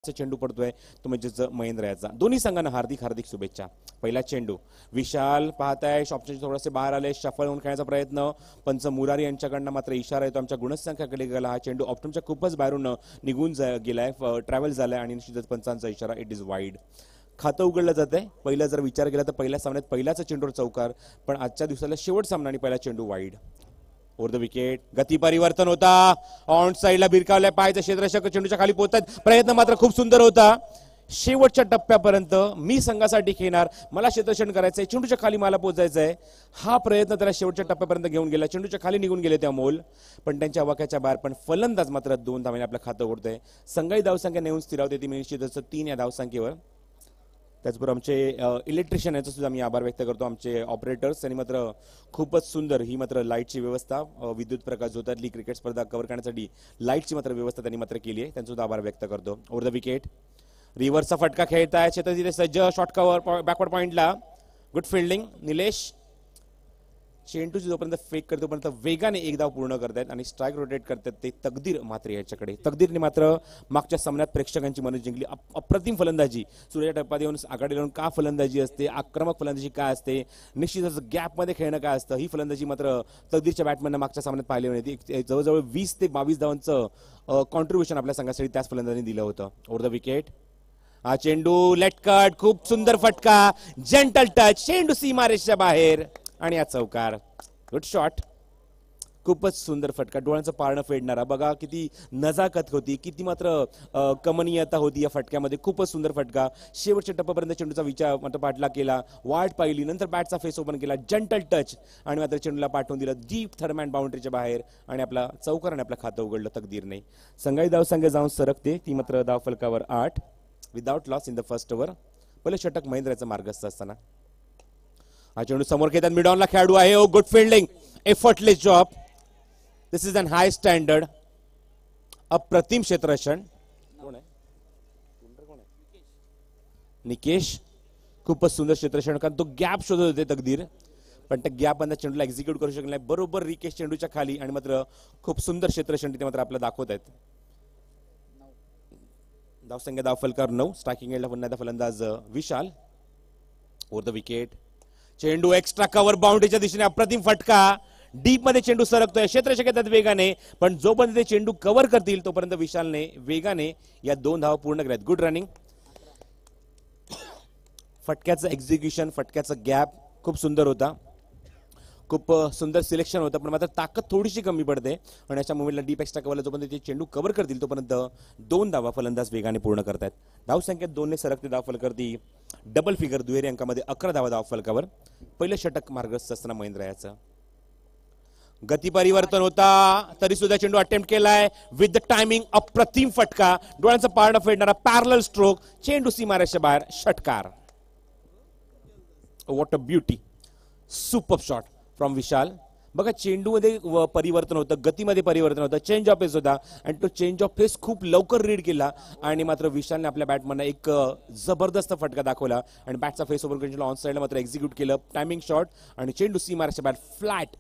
चेंडू पडतोय तो म्हणजेच महेंद्र याचा. दोन्ही संघांना हार्दिक हार्दिक शुभेच्छा. पहिला चेंडू विशाल पाहताय शॉपचे थोडेसे बाहेर आले, शफल होऊन खेळण्याचा प्रयत्न, पंच मुरारी यांच्याकडनं मात्र इशारा येतो आमच्या गुणसंख्याकडे गेला. हा चेंडू ऑप्टमच्या खूपच बाहेरून निघून गेलाय, ट्रॅव्हल झालाय आणि निश्चितच पंचांचा इशारा, इट इज वाईड. खातं उघडलं जातंय. पहिला जर विचार केला तर पहिल्या सामन्यात पहिल्याच चेंडूवर चौकार, पण आजच्या दिवसाला शेवट सामना आणि पहिला चेंडू वाईड. Over the wicket. गती परिवर्तन होता, ऑन साईडला भिरकावलाय, पायचं क्षेत्ररक्षक चेंडूच्या खाली पोहोचतात, प्रयत्न मात्र खूप सुंदर होता. शेवटच्या टप्प्यापर्यंत मी संघासाठी खेळणार, मला क्षेत्ररक्षण करायचंय, चेंडूच्या खाली मला पोहोचायचंय, हा प्रयत्न त्याला शेवटच्या टप्प्यापर्यंत घेऊन गेला. चेंडूच्या खाली निघून गेले ते अमोल, पण त्यांच्या वाक्याच्या बाहेर. पण फलंदाज मात्र 2 धावांनी आपलं खातं उघडतंय. संघाची धावसंख्या नेऊन स्थिरावते ती निश्चितच 3 या धावसंख्येवर. त्याचबरोबर आमचे इलेक्ट्रिशियन याचा सुद्धा मी आभार व्यक्त करतो, आमचे ऑपरेटर्स यांनी मात्र खूपच सुंदर ही मात्र लाईटची व्यवस्था, विद्युत प्रकाश झोतातली क्रिकेट स्पर्धा कव्हर करण्यासाठी लाईटची मात्र व्यवस्था त्यांनी मात्र केली आहे, त्यांचा सुद्धा आभार व्यक्त करतो. Over the wicket. रिव्हर्सचा फटका खेळताय क्षेत्रजित सज्ज, शॉर्ट कव्हर बॅकवर्ड पॉइंटला, गुड फिल्डिंग निलेश. चेंडूची जोपर्यंत फेक करतो तोपर्यंत वेगाने एक धाव पूर्ण करतायत आणि स्ट्राईक रोटेट करतात ते तकदीर मात्र याच्याकडे. तकदीरने मात्र मागच्या सामन्यात प्रेक्षकांची मनं जिंकली. अप्रतिम फलंदाजी, सूर्या टप्प्यात येऊन आघाडी लावून का फलंदाजी असते, आक्रमक फलंदाजी काय असते, निश्चितच गॅपमध्ये खेळणं काय असतं, ही फलंदाजी मात्र तकदीरच्या बॅटमॅननं मागच्या सामन्यात पाहिली होती. जवळजवळ 20 ते 22 धावांचं कॉन्ट्रीब्युशन आपल्या संघासाठी त्याच फलंदाजीने दिलं होतं. Over the wicket. हा चेंडू लेट कट, खूप सुंदर फटका, जेंटल टच, चेंडू सीमारेषच्या बाहेर आणि हा चौकार. गुड शॉट, खूपच सुंदर फटका, डोळ्यांचं पारणं फेडणारा. बघा किती नजाकत होती, किती मात्र कमनीयता होती या फटक्यामध्ये. खूपच सुंदर फटका. शेवटच्या टप्प्यापर्यंत चेंडूचा विचार मात्र पाठला केला, वाट पाहिली, नंतर बॅटचा फेस ओपन केला, जंटल टच आणि मात्र चेंडूला पाठवून दिलं डीप थर्मॅन बाउंड्रीच्या बाहेर आणि आपला चौकार आणि आपलं खातं उघडलं तकदीरने. संघाची धावसंख्या जाऊन सरकते ती मात्र धावफलकावर 8 without loss in the first over. पहिलं षटक महेंद्रचं मार्गस्थ असताना. हा चेंडू समोर खेळतात, मिड ऑनला खेळाडू आहे. Oh good fielding, effortless job, this is an high standard. अप्रतिम क्षेत्ररक्षण. कोण आहे? निकेश. खूपच सुंदर क्षेत्ररक्षण, कारण तो गॅप शोधत होते तकदीर, पण त्या गॅप मध्ये चेंडूला एक्झिक्यूट करू शकले नाही. बरोबर रिकेश चेंडूच्या खाली आणि मात्र खूप सुंदर क्षेत्ररक्षण तिथे मात्र आपल्याला दाखवत आहेत. धावसंख्या धावफलकावर 9. स्ट्रायकिंग एंडला पुन्हा फलंदाज विशाल. Over the wicket. चेंडू एक्स्ट्रा कव्हर बाउंड्रीच्या दिशेने, अप्रतिम फटका, डीप मध्ये चेंडू सरकतोय, क्षेत्ररक्षक येतात वेगाने, पण जोपर्यंत ते चेंडू कव्हर करतील तोपर्यंत विशालने वेगाने या 2 धावा पूर्ण केल्यात. Good running. फटक्याचं एक्झिक्युशन, फटक्याचं गॅप खूप सुंदर होता, खूप सुंदर सिलेक्शन होतं, पण मात्र ताकद थोडीशी कमी पडते आणि अशा मुवमेंटला डीप एक्स्ट्रा कव्हरला जोपर्यंत ते चेंडू कव्हर करतील तोपर्यंत 2 धावा फलंदाज वेगाने पूर्ण करतात. धावसंख्येत 2 ने सरकते धावफलकावरती डबल फिगर दुहेरी अंकामध्ये 11 धावा धावफलकावर. पहिलं षटक मार्गस्थ असताना महेंद्र याचं. गती परिवर्तन होता तरी सुद्धा चेंडू अटेम्प्ट केलाय विथ द टायमिंग. अप्रतिम फटका, डोळ्यांचं पारणं फेडणारा पॅरलल स्ट्रोक, चेंडू सीमारेषेच्या बाहेर, षटकार. What a beauty, super shot from Vishal. बघा चेंडूमध्ये परिवर्तन होतं, गतीमध्ये परिवर्तन होतं, चेंज ऑफ पेस होता आणि तो चेंज ऑफ पेस खूप लवकर रीड केला आणि मात्र विशालने आपल्या बॅटमॅनला एक जबरदस्त फटका दाखवला आणि बॅटचा फेस ओव्हर करून ऑन साईडला मात्र एक्झिक्यूट केलं. टायमिंग शॉट आणि चेंडू सीमारेषेच्या बाहेर, फ्लॅट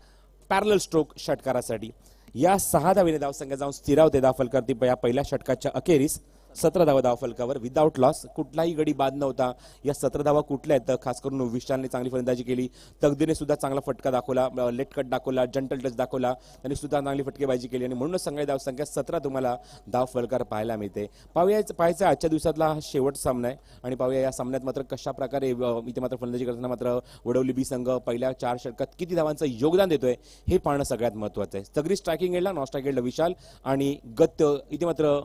पॅरलल स्ट्रोक षटकारासाठी. या 6 धावेने धावसंख्या जाऊन स्थिरावते धावफलकावरती या पहिल्या षटकाच्या अखेरीस. 17 धावा धावफलकावर विदाउट लॉस, कुठलाही गडी बाद नव्हता. या 17 धावा कुठल्या आहेत, खास करून विशालने चांगली फलंदाजी केली, तकदीरने सुद्धा चांगला फटका दाखवला, लेट कट दाखवला, जंटल टच दाखवला, त्यांनी सुद्धा चांगली फटकेबाजी केली आणि म्हणूनच संघाची धावसंख्या 17 तुम्हाला धावफलकार पाहायला मिळते. पाहायचं आजच्या दिवसातला हा शेवट सामना आहे आणि पाहूया या सामन्यात मात्र कशा प्रकारे इथे मात्र फलंदाजी करताना मात्र वडवली बी संघ पहिल्या 4 षटकात किती धावांचं योगदान देतोय हे पाहणं सगळ्यात महत्वाचं आहे. सगळी स्ट्रायकिंग एंडला, नॉन स्ट्रायकिंग एंडला विशाल आणि गत इथे मात्र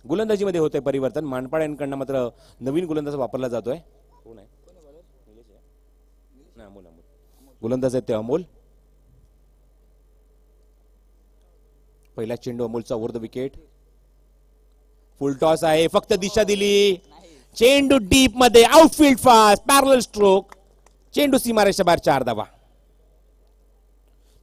गोलंदाजीमध्ये होतंय परिवर्तन. मानपाड यांकडनं मात्र नवीन गोलंदाज वापरला जातोय. कोण आहे? अमोल. गोलंदाज आहे ते अमोल. पहिला चेंडू अमोलचा over the wicket. Full toss आहे, फक्त दिशा दिली, चेंडू डीप मध्ये, आउटफील्ड फास्ट, पॅरलल स्ट्रोक, चेंडू सीमारेषेच्या बाहेर, 4 धावा.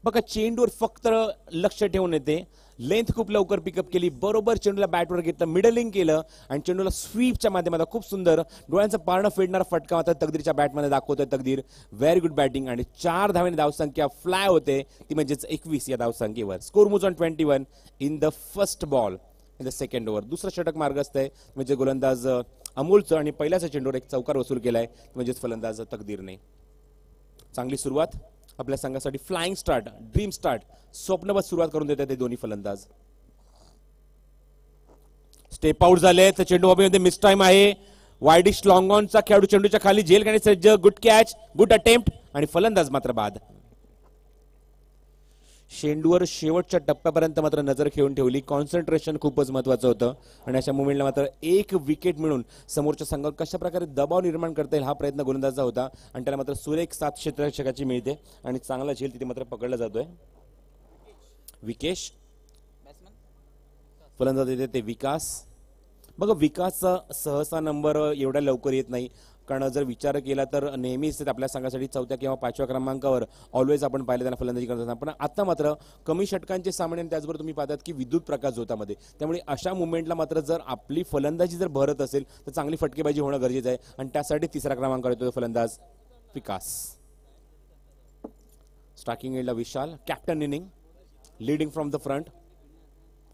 बघा चेंडूवर फक्त लक्ष ठेवून येते, लेंथ खूप लवकर पिकअप केली, बरोबर चेंडूला बॅटवर घेतलं, मिडलिंग केलं आणि चेंडूला स्वीपच्या माध्यमातून खूप सुंदर डोळ्यांचं पारणं फेडणारा फटका मात्र तकदीरच्या बॅटमध्ये दाखवतोय तकदीर. व्हेरी गुड बॅटिंग आणि 4 धावेने धावसंख्या फ्लाय होते ती म्हणजेच 21 या धावसंख्येवर. Score moves on 21 in the first ball. In the second over. दुसरं षटक मार्गस्थ आहे म्हणजे गोलंदाज अमोलचं आणि पहिल्याच चेंडूवर एक चौकार वसूल केलाय म्हणजेच फलंदाज तकदीरने. चांगली सुरुवात आपल्या संघासाठी. फ्लाइंग स्टार्ट, ड्रीम स्टार्ट, स्वप्नवत सुरुवात करून देतात ते दोन्ही फलंदाज. स्टेप आउट झाले तर चेंडू बाबीमध्ये मिस टाइम आहे. वायडिश लॉंग ऑनचा खेळाडू चेंडूच्या खाली झेल घेण्याचे सज्ज. गुड कॅच, गुड अटेम्प्ट आणि फलंदाज मात्र बाद. चेंडूवर शेवटच्या टप्प्यापर्यंत मात्र नजर ठेवून ठेवली. कॉन्सन्ट्रेशन खूपच महत्वाचं होतं आणि अशा मुवमेंटला मात्र एक विकेट मिळून समोरच्या संघावर कशा प्रकारे दबाव निर्माण करता येईल हा प्रयत्न गोलंदाजाचा होता आणि त्याला मात्र सुरेख 7 क्षेत्ररक्षकाची मिळते आणि चांगला झेल तिथे मात्र पकडला जातोय. विकेश फलंदाज येते ते विकास. बघा विकासचा सहसा नंबर एवढ्या लवकर येत नाही कारण जर विचार केला तर नेहमीच आपल्या संघासाठी 4थ्या किंवा 5व्या क्रमांकावर ऑलवेज आपण पाहिलं त्यांना फलंदाजी करत असताना. पण आता मात्र कमी षटकांचे सामने आणि त्याचबरोबर तुम्ही पाहतात की विद्युत प्रकाश झोतामध्ये त्यामुळे अशा मुवमेंटला मात्र जर आपली फलंदाजी जर भरत असेल तर चांगली फटकेबाजी होणं गरजेचं आहे आणि त्यासाठी 3रा क्रमांकावर येतो फलंदाज विकास. स्ट्रायकिंग एंडला Vishal, captain inning, leading from the front.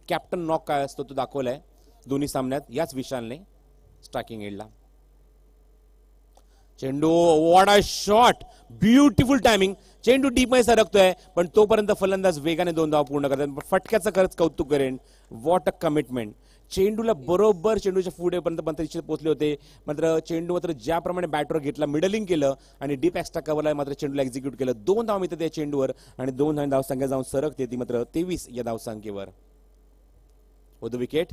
Captain knock काय असतो तो दाखवलाय दोन्ही सामन्यात याच विशालने. स्ट्रायकिंग एंडला चेंडू, what a shot, beautiful timing. चेंडू डीप मध्ये सरकतोय पण तोपर्यंत फलंदाज वेगाने 2 धावा पूर्ण करतात. फटक्याचं खरंच कौतुक करेन. What a commitment. चेंडूला बरोबर चेंडूच्या पुढेपर्यंत पंत पोहोचले होते मात्र चेंडू मात्र ज्याप्रमाणे बॅटवर घेतला मिडलिंग केलं आणि डीप एक्स्ट्रा कव्हरला मात्र चेंडूला एक्झिक्यूट केलं. 2 धावा मिळतात त्या चेंडूवर आणि 2 धावसंख्या जाऊन सरकते ती मात्र 23 या धावसंख्येवर. होतो विकेट.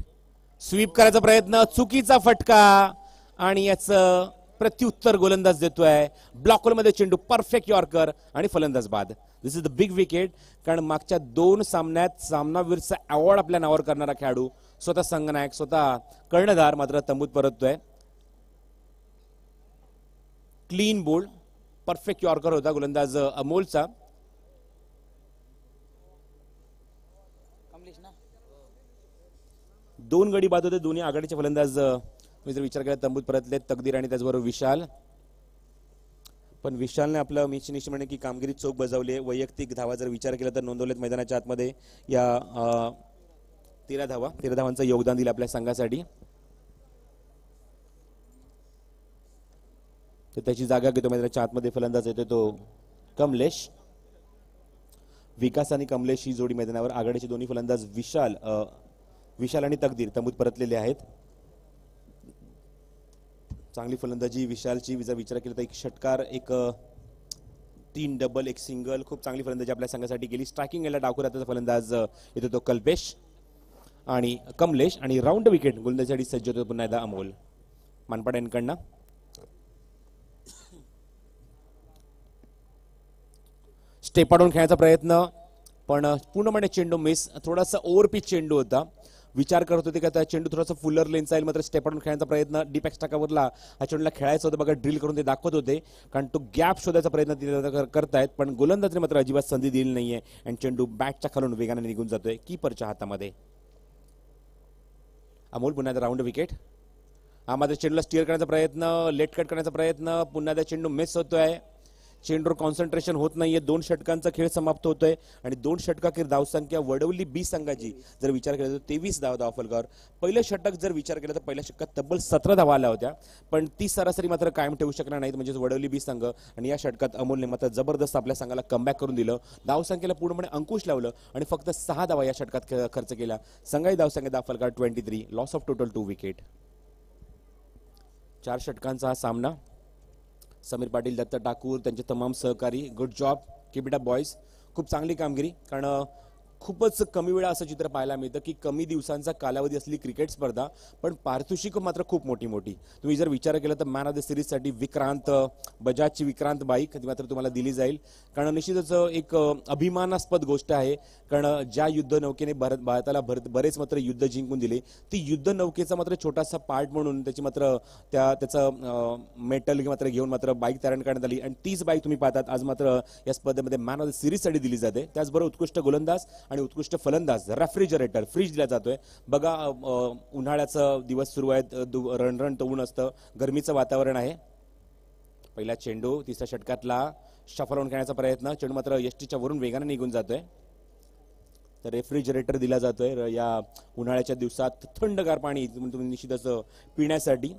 स्वीप करायचा प्रयत्न, चुकीचा फटका आणि याचं प्रत्युत्तर गोलंदाज देतोय. ब्लॉकरमध्ये चेंडू, परफेक्ट यॉर्कर आणि फलंदाज बाद. दिस इज द बिग विकेट कारण मागच्या 2 सामन्यात सामनावीरचा अवॉर्ड आपल्या नावावर करणारा खेळाडू स्वतः संघनायक, स्वतः कर्णधार मात्र तंबूत परततोय. क्लीन बोल्ड, परफेक्ट यॉर्कर होता गोलंदाज अमोलचा. दोन गडी बाद होते. दोन्ही आघाडीचे फलंदाज मी जर विचार केला तंबूत परतले. तकदीर आणि त्याचबरोबर विशाल. पण विशालने आपलं निश्चित की कामगिरी चोख बजावली. वैयक्तिक धावा जर विचार केला तर नोंदवलेत मैदानाच्या आतमध्ये या 13 धावांचं योगदान दिलं आपल्या संघासाठी. तर त्याची जागा घेतो मैदानाच्या आतमध्ये फलंदाज येतो तो कमलेश. विकास आणि कमलेश ही जोडी मैदानावर. आघाडीचे दोन्ही फलंदाज विशाल आणि तकदीर तंबूत परतलेले आहेत. चांगली फलंदाजी विशालची जर विचार केला तर एक षटकार, एक 3 डबल, एक सिंगल, खूप चांगली फलंदाजी आपल्या संघासाठी केली. स्ट्रायकिंग याला डावखुराचा फलंदाज येतो तो कल्पेश आणि कमलेश आणि राऊंड विकेट गोलंदाजीसाठी सज्ज होतो पुन्हा एकदा अमोल मानपाड यांकडनं. स्टेप आउट खेळण्याचा प्रयत्न पण पूर्णपणे चेंडू मिस. थोडासा ओव्हरपिच चेंडू होता. विचार करत होते का त्या चेंडू थोडासा फुलर लेन जाईल मात्र स्टेप आउट खेळण्याचा प्रयत्न. डीप एक्स्ट्रा कव्हरला हा चेंडूला खेळायचं होतं. बघा ड्रिल करून ते दाखवत होते कारण तो गॅप शोधायचा प्रयत्न करतायत पण गोलंदाजने मात्र अजिबात संधी दिली नाहीये आणि चेंडू बॅटच्या खालून वेगाने निघून जातोय कीपरच्या हातामध्ये. अमोल पुन्हा राऊंड विकेट. हा मात्र चेंडूला स्टीअर करण्याचा प्रयत्न, लेट कट करण्याचा प्रयत्न, पुन्हा त्या चेंडू मिस होतोय. चेंडूवर कॉन्सन्ट्रेशन होत नाहीये. 2 षटकांचा खेळ समाप्त होतोय आणि 2 षटकाखेर धावसंख्या वडवली बी संघाची जर विचार केला तर 23 धावा फलकावर. पहिलं षटक जर विचार केला तर पहिल्या षटकात तब्बल 17 धावा आल्या होत्या पण ती सरासरी मात्र कायम ठेवू शकणार नाहीत म्हणजे वडवली बी संघ. आणि या षटकात अमोलने मात्र जबरदस्त आपल्या संघाला कमबॅक करून दिलं. धावसंख्येला पूर्णपणे अंकुश लावलं आणि फक्त 6 धावा या षटकात खर्च केला. संघाची धावसंख्या धाव फलकावर 23, लॉस ऑफ टोटल 2 विकेट. 4 षटकांचा हा सामना. समीर पाटील, दत्त ठाकूर, त्यांचे तमाम सहकारी, good job, keep it up boys. खूप चांगली कामगिरी कारण खूपच कमी वेळा असं चित्र पाहायला मिळतं की कमी दिवसांचा कालावधी असलेली क्रिकेट स्पर्धा पण पारितोषिक मात्र खूप मोठी मोठी. तुम्ही जर विचार केला तर मॅन ऑफ द सिरीजसाठी बजाजची विक्रांत बाईक मात्र तुम्हाला दिली जाईल कारण निश्चितच एक अभिमानास्पद गोष्ट आहे कारण ज्या युद्ध नौकेने भारताला बरेच मात्र युद्ध जिंकून दिले ती युद्ध नौकेचा मात्र छोटासा पार्ट म्हणून त्याची मात्र त्याचं मेटल मात्र घेऊन मात्र बाईक तयार करण्यात आली आणि तीच बाईक तुम्ही पाहतात आज मात्र या स्पर्धेमध्ये मॅन ऑफ द सिरीजसाठी दिली जाते. त्याचबरोबर उत्कृष्ट गोलंदाज आणि उत्कृष्ट फलंदाज रेफ्रिजरेटर फ्रीज दिला जातोय. बघा उन्हाळ्याचा दिवस सुरू आहेत, रणरण ऊन असतं, गरमीचं वातावरण आहे. पहिला चेंडू 3ऱ्या षटकातला शफल होऊन खेळण्याचा प्रयत्न. चेंडू मात्र यष्टीच्या वरून वेगाने निघून जातोय. तर रेफ्रिजरेटर दिला जातोय या उन्हाळ्याच्या दिवसात थंडगार पाणी तुम्ही निश्चितच पिण्यासाठी,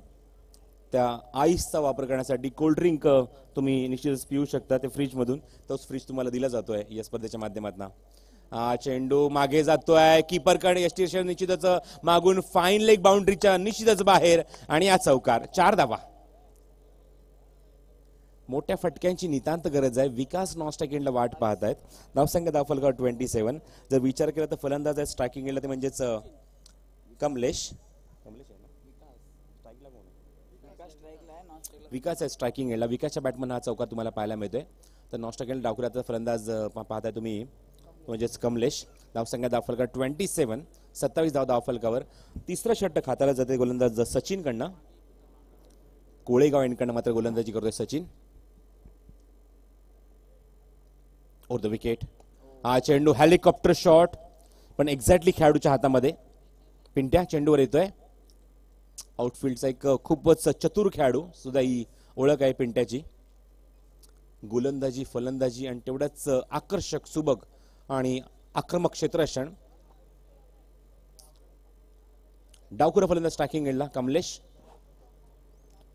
त्या आईसचा वापर करण्यासाठी कोल्ड्रिंक तुम्ही निश्चितच पिऊ शकता ते फ्रीजमधून. तोच फ्रीज तुम्हाला दिला जातोय या स्पर्धेच्या माध्यमातून. चेंडू मागे जातोय, कीपरकडे यष्टीर्ष निश्चितच मागून फाईन लेग बाउंड्रीच्या निश्चितच बाहेर आणि या चौकार. 4 धावा. मोठ्या फटक्यांची नितांत गरज आहे. विकास नॉन स्ट्रायकिंग एंडला वाट पाहत आहेत. धावसंख्या धावफलकावर 27. जर विचार केला तर फलंदाज आहे स्ट्रायकिंग एंडला ते म्हणजेच कमलेश. विकास आहे स्ट्रायकिंग एंडला. विकासच्या बॅटमन हा चौकार तुम्हाला पाहायला मिळतोय. तर नॉन स्ट्रायकिंग एंड डावखुऱ्याचा फलंदाज पाहताय तुम्ही म्हणजेच कमलेश. धावसंख्या धावफलकावर 27. 27 धाव धावफलकावर. तिसरं षटक हाताला जाते गोलंदाज सचिन कडनं. कोळेगाव यांकडनं मात्र गोलंदाजी करतोय सचिन. Over the wicket. हा चेंडू हेलिकॉप्टर शॉट पण एक्झॅक्टली खेळाडूच्या हातामध्ये. पिंट्या चेंडूवर येतोय. आउटफील्डचा एक खूपच चतुर खेळाडू सुद्धा ही ओळख आहे पिंट्याची. गोलंदाजी फलंदाजी आणि तेवढ्याच आकर्षक सुबक आणि आक्रमक क्षेत्ररक्षण. डावखुरा फलंदाज स्ट्रायकिंग एंडला कमलेश.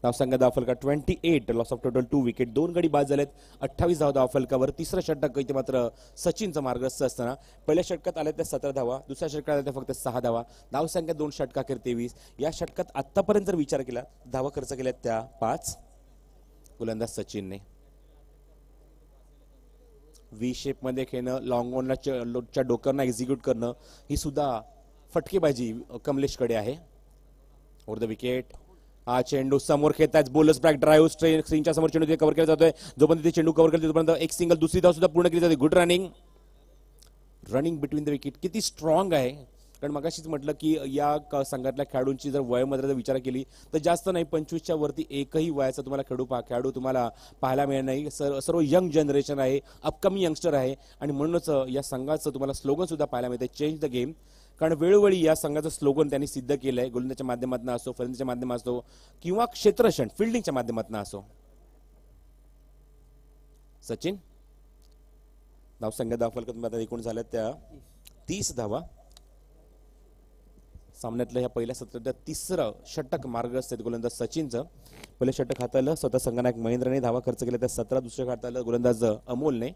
धावसंख्या धावफलका 28. Loss of total 2 wicket. 2 गडी बाद झालेत. 28 धाव धावफलकावर. तिसरं षटक इथे मात्र सचिनचं मार्गस्थ असताना पहिल्या षटकात आल्या त्या 17 धावा, दुसऱ्या षटकात आल्या त्या फक्त 6 धावा. धावसंख्या 2 षटकाखेर 23. या षटकात आतापर्यंत जर विचार केला धावा खर्च केल्यात त्या 5. गोलंदाज सचिनने व्ही शेप मध्ये खेळणं, लॉंग ऑनच्या डोक्यांना एक्झिक्यूट करणं ही सुद्धा फटकेबाजी कमलेशकडे आहे. Over the wicket. हा चेंडू समोर खेळताच बोलर्स बॅक ड्राईव्ह स्क्रीनच्या समोर चेंडू कव्हर केला जातोय. जोपर्यंत ते चेंडू कव्हर केला तोपर्यंत एक सिंगल दुसरी धाव सुद्धा पूर्ण केली जाते. Good running between the wicket. किती स्ट्रॉंग आहे. कारण मगाशीच म्हटलं की या संघातल्या खेळाडूंची जर वयोमर्यादा विचार केली तर जास्त नाही, 25च्या वरती एकही वयाचा तुम्हाला खेळाडू तुम्हाला पाहायला मिळणार नाही. सर्व यंग जनरेशन आहे, अपकमिंग यंगस्टर आहे आणि म्हणूनच या संघाचं तुम्हाला स्लोगन सुद्धा पाहायला मिळते, चेंज द गेम. कारण वेळोवेळी या संघाचं स्लोगन त्यांनी सिद्ध केलंय. गोलंदाजीच्या माध्यमातून असो, फलंदाजीच्या माध्यमातून असो किंवा क्षेत्ररक्षण फिल्डिंगच्या माध्यमातून असो. सचिन. धावसंख्या धावफलकात एकूण झाल्या त्या 30 धावा. सामन्यातलं ह्या पहिल्या सत्रात तिसरं षटक मार्गस्थ आहेत गोलंदाज सचिनचं. पहिलं षटक हाताळलं स्वतः संघनायक महेंद्रने. धावा खर्च केल्या त्या 17. दुसरं हाताळलं गोलंदाज अमोलने.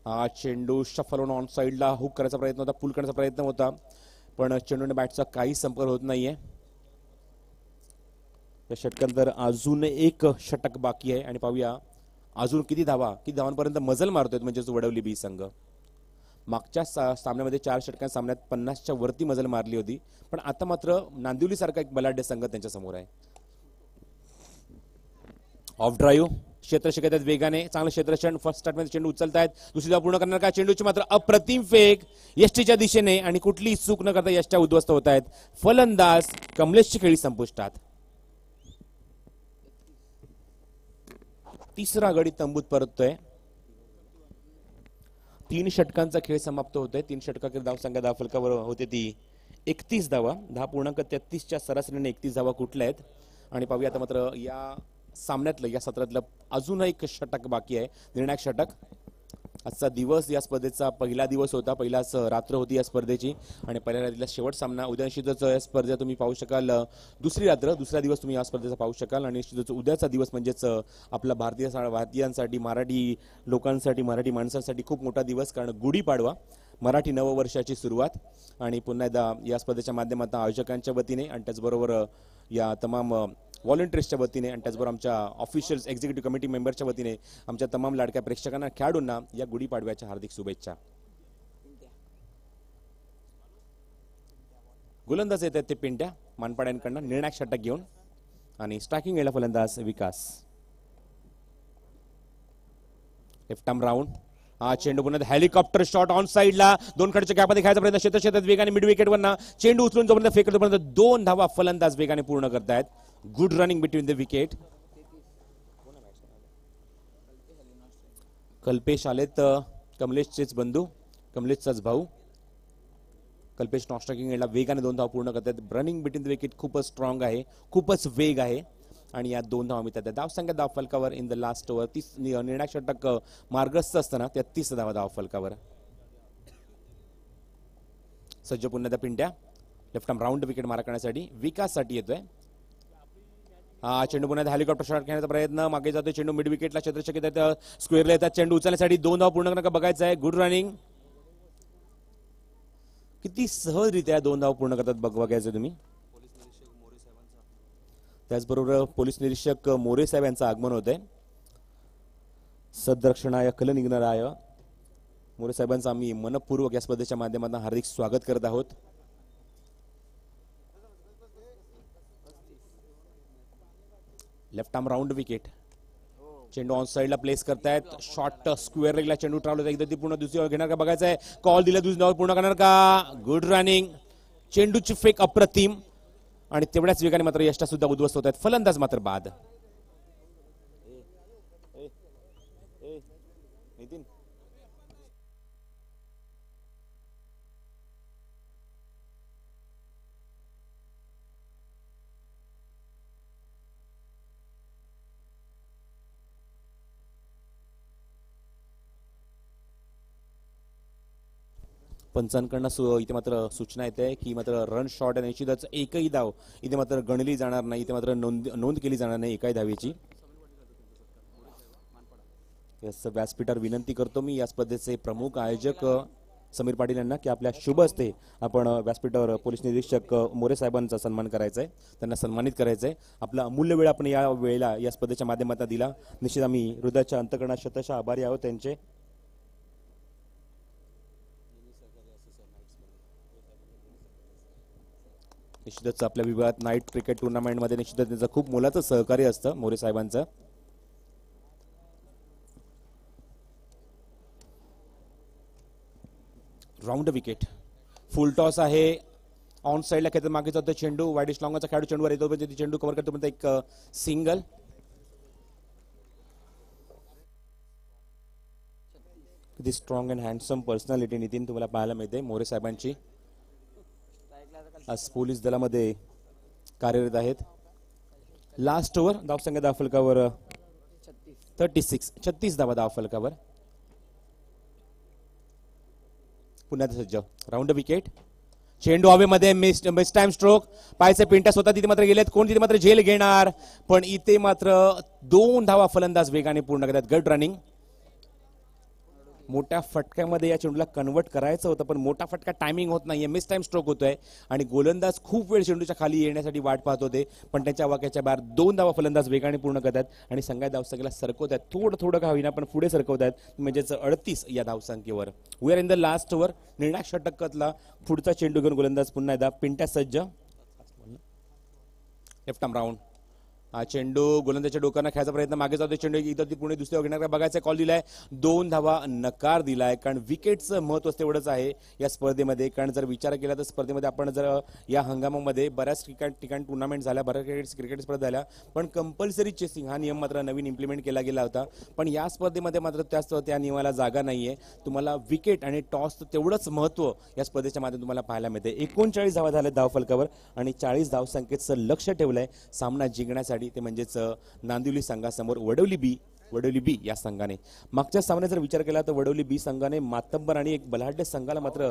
हा चेंडू शफल होऊन ऑन साईडला हुक करायचा प्रयत्न होता, पुल करण्याचा प्रयत्न होता, पण चेंडूने बॅटचा काही संपर्क होत नाहीये. या षटकानंतर अजून एक षटक बाकी आहे आणि पाहूया अजून किती धावांपर्यंत मजल मारतोय म्हणजेच वडवली बी संघ. मागच्या सामन्यामध्ये 4 षटकांच्या सामन्यात 50च्या वरती मजल मारली होती, पण आता मात्र नांदिवली सारखा एक बलाढ्य संघ त्यांच्या समोर आहे. ऑफ ड्राईव्ह क्षेत्र शिकत वेगाने, चांगलं क्षेत्ररक्षण. फर्स्ट स्टार्टमध्ये चेंडू उचलतायत. दुसरी धाव पूर्ण करणार का? चेंडूची मात्र अप्रतिम फेक यष्टीच्या दिशेने आणि कुठलीही चूक न करता यष्ट्या उद्ध्वस्त होत आहेत. फलंदाज कमलेशची खेळी संपुष्टात. तिसरा गडी तंबूत परततोय. 3 षटकांचा खेळ समाप्त होतोय. 3 षटकाखेर धावसंख्या धावफलकावर होते ती 31 धावा. 10.33च्या सरासरीने 31 धावा कुठल्या आहेत. आणि पाहूया आता मात्र या सामन्यातलं, या सत्रातलं अजून एक षटक बाकी आहे, निर्णायक षटक. आजचा दिवस या स्पर्धेचा पहिला दिवस होता, पहिलाच रात्र होती या स्पर्धेची आणि पहिल्या रात्रीला शेवट सामना. उद्या निश्चितच या स्पर्धेत तुम्ही पाहू शकाल दुसरी रात्र, दुसरा दिवस तुम्ही या स्पर्धेचा पाहू शकाल. आणि निश्चितच उद्याचा दिवस म्हणजेच आपला भारतीयांसाठी, मराठी लोकांसाठी, मराठी माणसांसाठी खूप मोठा दिवस. कारण गुढीपाडवा, मराठी नववर्षाची सुरुवात. आणि पुन्हा एकदा या स्पर्धेच्या माध्यमातून आयोजकांच्या वतीने आणि त्याचबरोबर या तमाम व्हॉलंटियर्सच्या वतीने आणि त्याचबरोबर आमच्या ऑफिशियल्स, एक्झिक्युटिव्ह कमिटी मेंबरच्या वतीने आमच्या तमाम लाडक्या प्रेक्षकांना, खेळाडूंना या गुढीपाडव्याच्या हार्दिक शुभेच्छा. गोलंदाज येत आहेत ते पिंट्या मानपाड्यांकडनं निर्णायक षटक घेऊन आणि स्ट्रायकिंग यायला फलंदाज विकास. Left arm round. हा चेंडू पुन्हा हेलिकॉप्टर शॉट ऑन साईडला 2 खडच्या गॅपमध्ये खेळायचा प्रयत्न. क्षेत्रात वेगाने मिड विकेटवरनं चेंडू उचलून जोपर्यंत फेक तोपर्यंत 2 धावा फलंदाज वेगाने पूर्ण करतायत. Good running between the wicket. Kalpesh आलेत, कमलेशचेच बंधू, कमलेशचाच भाऊ. कल्पेश नॉन स्ट्रायकिंग एंडला वेगाने 2 धावा पूर्ण करतात. रनिंग बिटवीन द विकेट खूपच स्ट्रॉंग आहे, खूपच वेग आहे आणि या 2 धावा मिळतात. धावसंख्या धावफलकावर इन द लास्ट ओव्हर निर्णायक षटक मार्गस्थ असताना 33 धावा धावफलकावर. सज्ज पुन्हा त्या Pintya left arm round wicket मारा करण्यासाठी विकाससाठी येतोय. हा चेंडू पुन्हा हेलिकॉप्टर शॉट घेण्याचा प्रयत्न, मागे जातोय चेंडू मिड विकेटला, क्षेत्ररक्षक येतात स्क्वेअरला येतात, चेंडू उचलण्यासाठी 2 धावा पूर्ण करणं बघायचं आहे. गुड रनिंग, किती सहजरित्या 2 धावा पूर्ण करतात बघायचं तुम्ही. त्याचबरोबर पोलीस निरीक्षक मोरे साहेब यांचं आगमन होत आहे. सदरक्षणाय कल निघणाराय मोरे साहेबांचं आम्ही मनपूर्वक या स्पर्धेच्या माध्यमातून हार्दिक स्वागत करत आहोत. लेफ्ट आर्म राऊंड विकेट, चेंडू ऑन साइडला प्लेस करतायत, शॉर्ट स्क्वेअर रेगला चेंडू ट्रॅव्हल एकदा ती पूर्ण दुसरी ओव्हर घेणार का बघायचं आहे. कॉल दिला, दुसरी ओव्हर पूर्ण करणार का. गुड रनिंग, चेंडूची फेक अप्रतिम आणि तेवढ्याच वेगाने मात्र यष्टा सुद्धा उद्ध्वस्त होत आहेत. फलंदाज मात्र बाद. नितीन पंचांकडनं इथे मात्र सूचना येते की मात्र रन शॉट आणि निश्चितच एकही धाव इथे मात्र गणली जाणार नाही, इथे मात्र नोंद केली जाणार नाही एकाही धावेची. व्यासपीठावर विनंती करतो मी या स्पर्धेचे प्रमुख आयोजक समीर पाटील यांना की आपल्या शुभ हस्ते आपण व्यासपीठावर पोलीस निरीक्षक मोरे साहेबांचा सन्मान करायचा आहे, त्यांना सन्मानित करायचं आहे. आपला अमूल्य वेळ आपण या वेळेला या स्पर्धेच्या माध्यमातून दिला. निश्चित आम्ही हृदयाच्या अंतकरणात शतशः आभारी आहोत त्यांचे. निश्चितच आपल्या विभागात नाईट क्रिकेट टुर्नामेंटमध्ये निश्चितच त्यांचं खूप मोलाचं सहकार्य असतं मोरे साहेबांचं. राऊंड विकेट, फुल टॉस आहे, ऑन साइडला खेळत मागे जातो चेंडू, वाईडिश लॉंगचा खेळाडू चेंडूवर येतो, चेंडू कव्हर करतो पण एक सिंगल. किती strong and handsome personality Nitin तुम्हाला पाहायला मिळते मोरे साहेबांची. आज पोलीस दलामध्ये कार्यरत आहेत. लास्ट ओव्हर धावसंख्या धावफलकावर 36 धावा धावफलकावर. पुन्हा सज्ज राऊंड विकेट, चेंडू हवेमध्ये मिस टाइम स्ट्रोक, पायचे पिंट्या स्वतः तिथे मात्र गेलेत, कोण तिथे मात्र झेल घेणार, पण इथे मात्र 2 धावा फलंदाज वेगाने पूर्ण करतात. गड रनिंग, मोठ्या फटक्यामध्ये या चेंडूला कन्वर्ट करायचं होतं पण मोठा फटका टायमिंग होत नाहीये, मिस टाइम स्ट्रोक होतोय आणि गोलंदाज खूप वेळ चेंडूच्या खाली येण्यासाठी वाट पाहत होते पण त्यांच्या वाक्याच्या बाहेर 2 धावा फलंदाज वेगाने पूर्ण करतात आणि संघाच्या धावसंख्येला सरकवतात. थोडं का होईना पण पुढे सरकवतात, म्हणजेच 38 या धावसंख्येवर. We are in the last over. निर्णायक षटकातला पुढचा चेंडू घेऊन गोलंदाज पुन्हा एकदा पिंट्या सज्ज. लेफ्ट आर्म राऊंड, हा चेंडू गोलंदाजच्या डोक्यानं खेळायचा प्रयत्न, मागे जातो चेंडू, इतर ती पुणे दुसऱ्या घेणार बघायचा. कॉल दिलाय, 2 धावा नकार दिलाय, कारण विकेटचं महत्व तेवढंच आहे या स्पर्धेमध्ये. कारण जर विचार केला तर स्पर्धेमध्ये आपण जर या हंगामामध्ये बऱ्याच ठिकाणी टुर्नामेंट झाल्या, बऱ्याच क्रिकेट स्पर्धा झाल्या, पण कंपल्सरी चेसिंग हा नियम मात्र नवीन इम्प्लिमेंट केला गेला होता. पण या स्पर्धेमध्ये मात्र त्या नियमाला जागा नाहीये. तुम्हाला विकेट आणि टॉस तेवढंच महत्व या स्पर्धेच्या माध्यमातून तुम्हाला पाहायला मिळते. 39 धावा झाल्या धावफलकावर आणि 40 धावसंख्येचं लक्ष ठेवलंय सामना जिंकण्यासाठी, ते म्हणजेच नांदिवली संघासमोर वडवली बी या संघाने. मागच्या सामन्यात जर विचार केला तर वडवली बी संघाने मातब्बर आणि एक बलाढ्य संघाला मात्र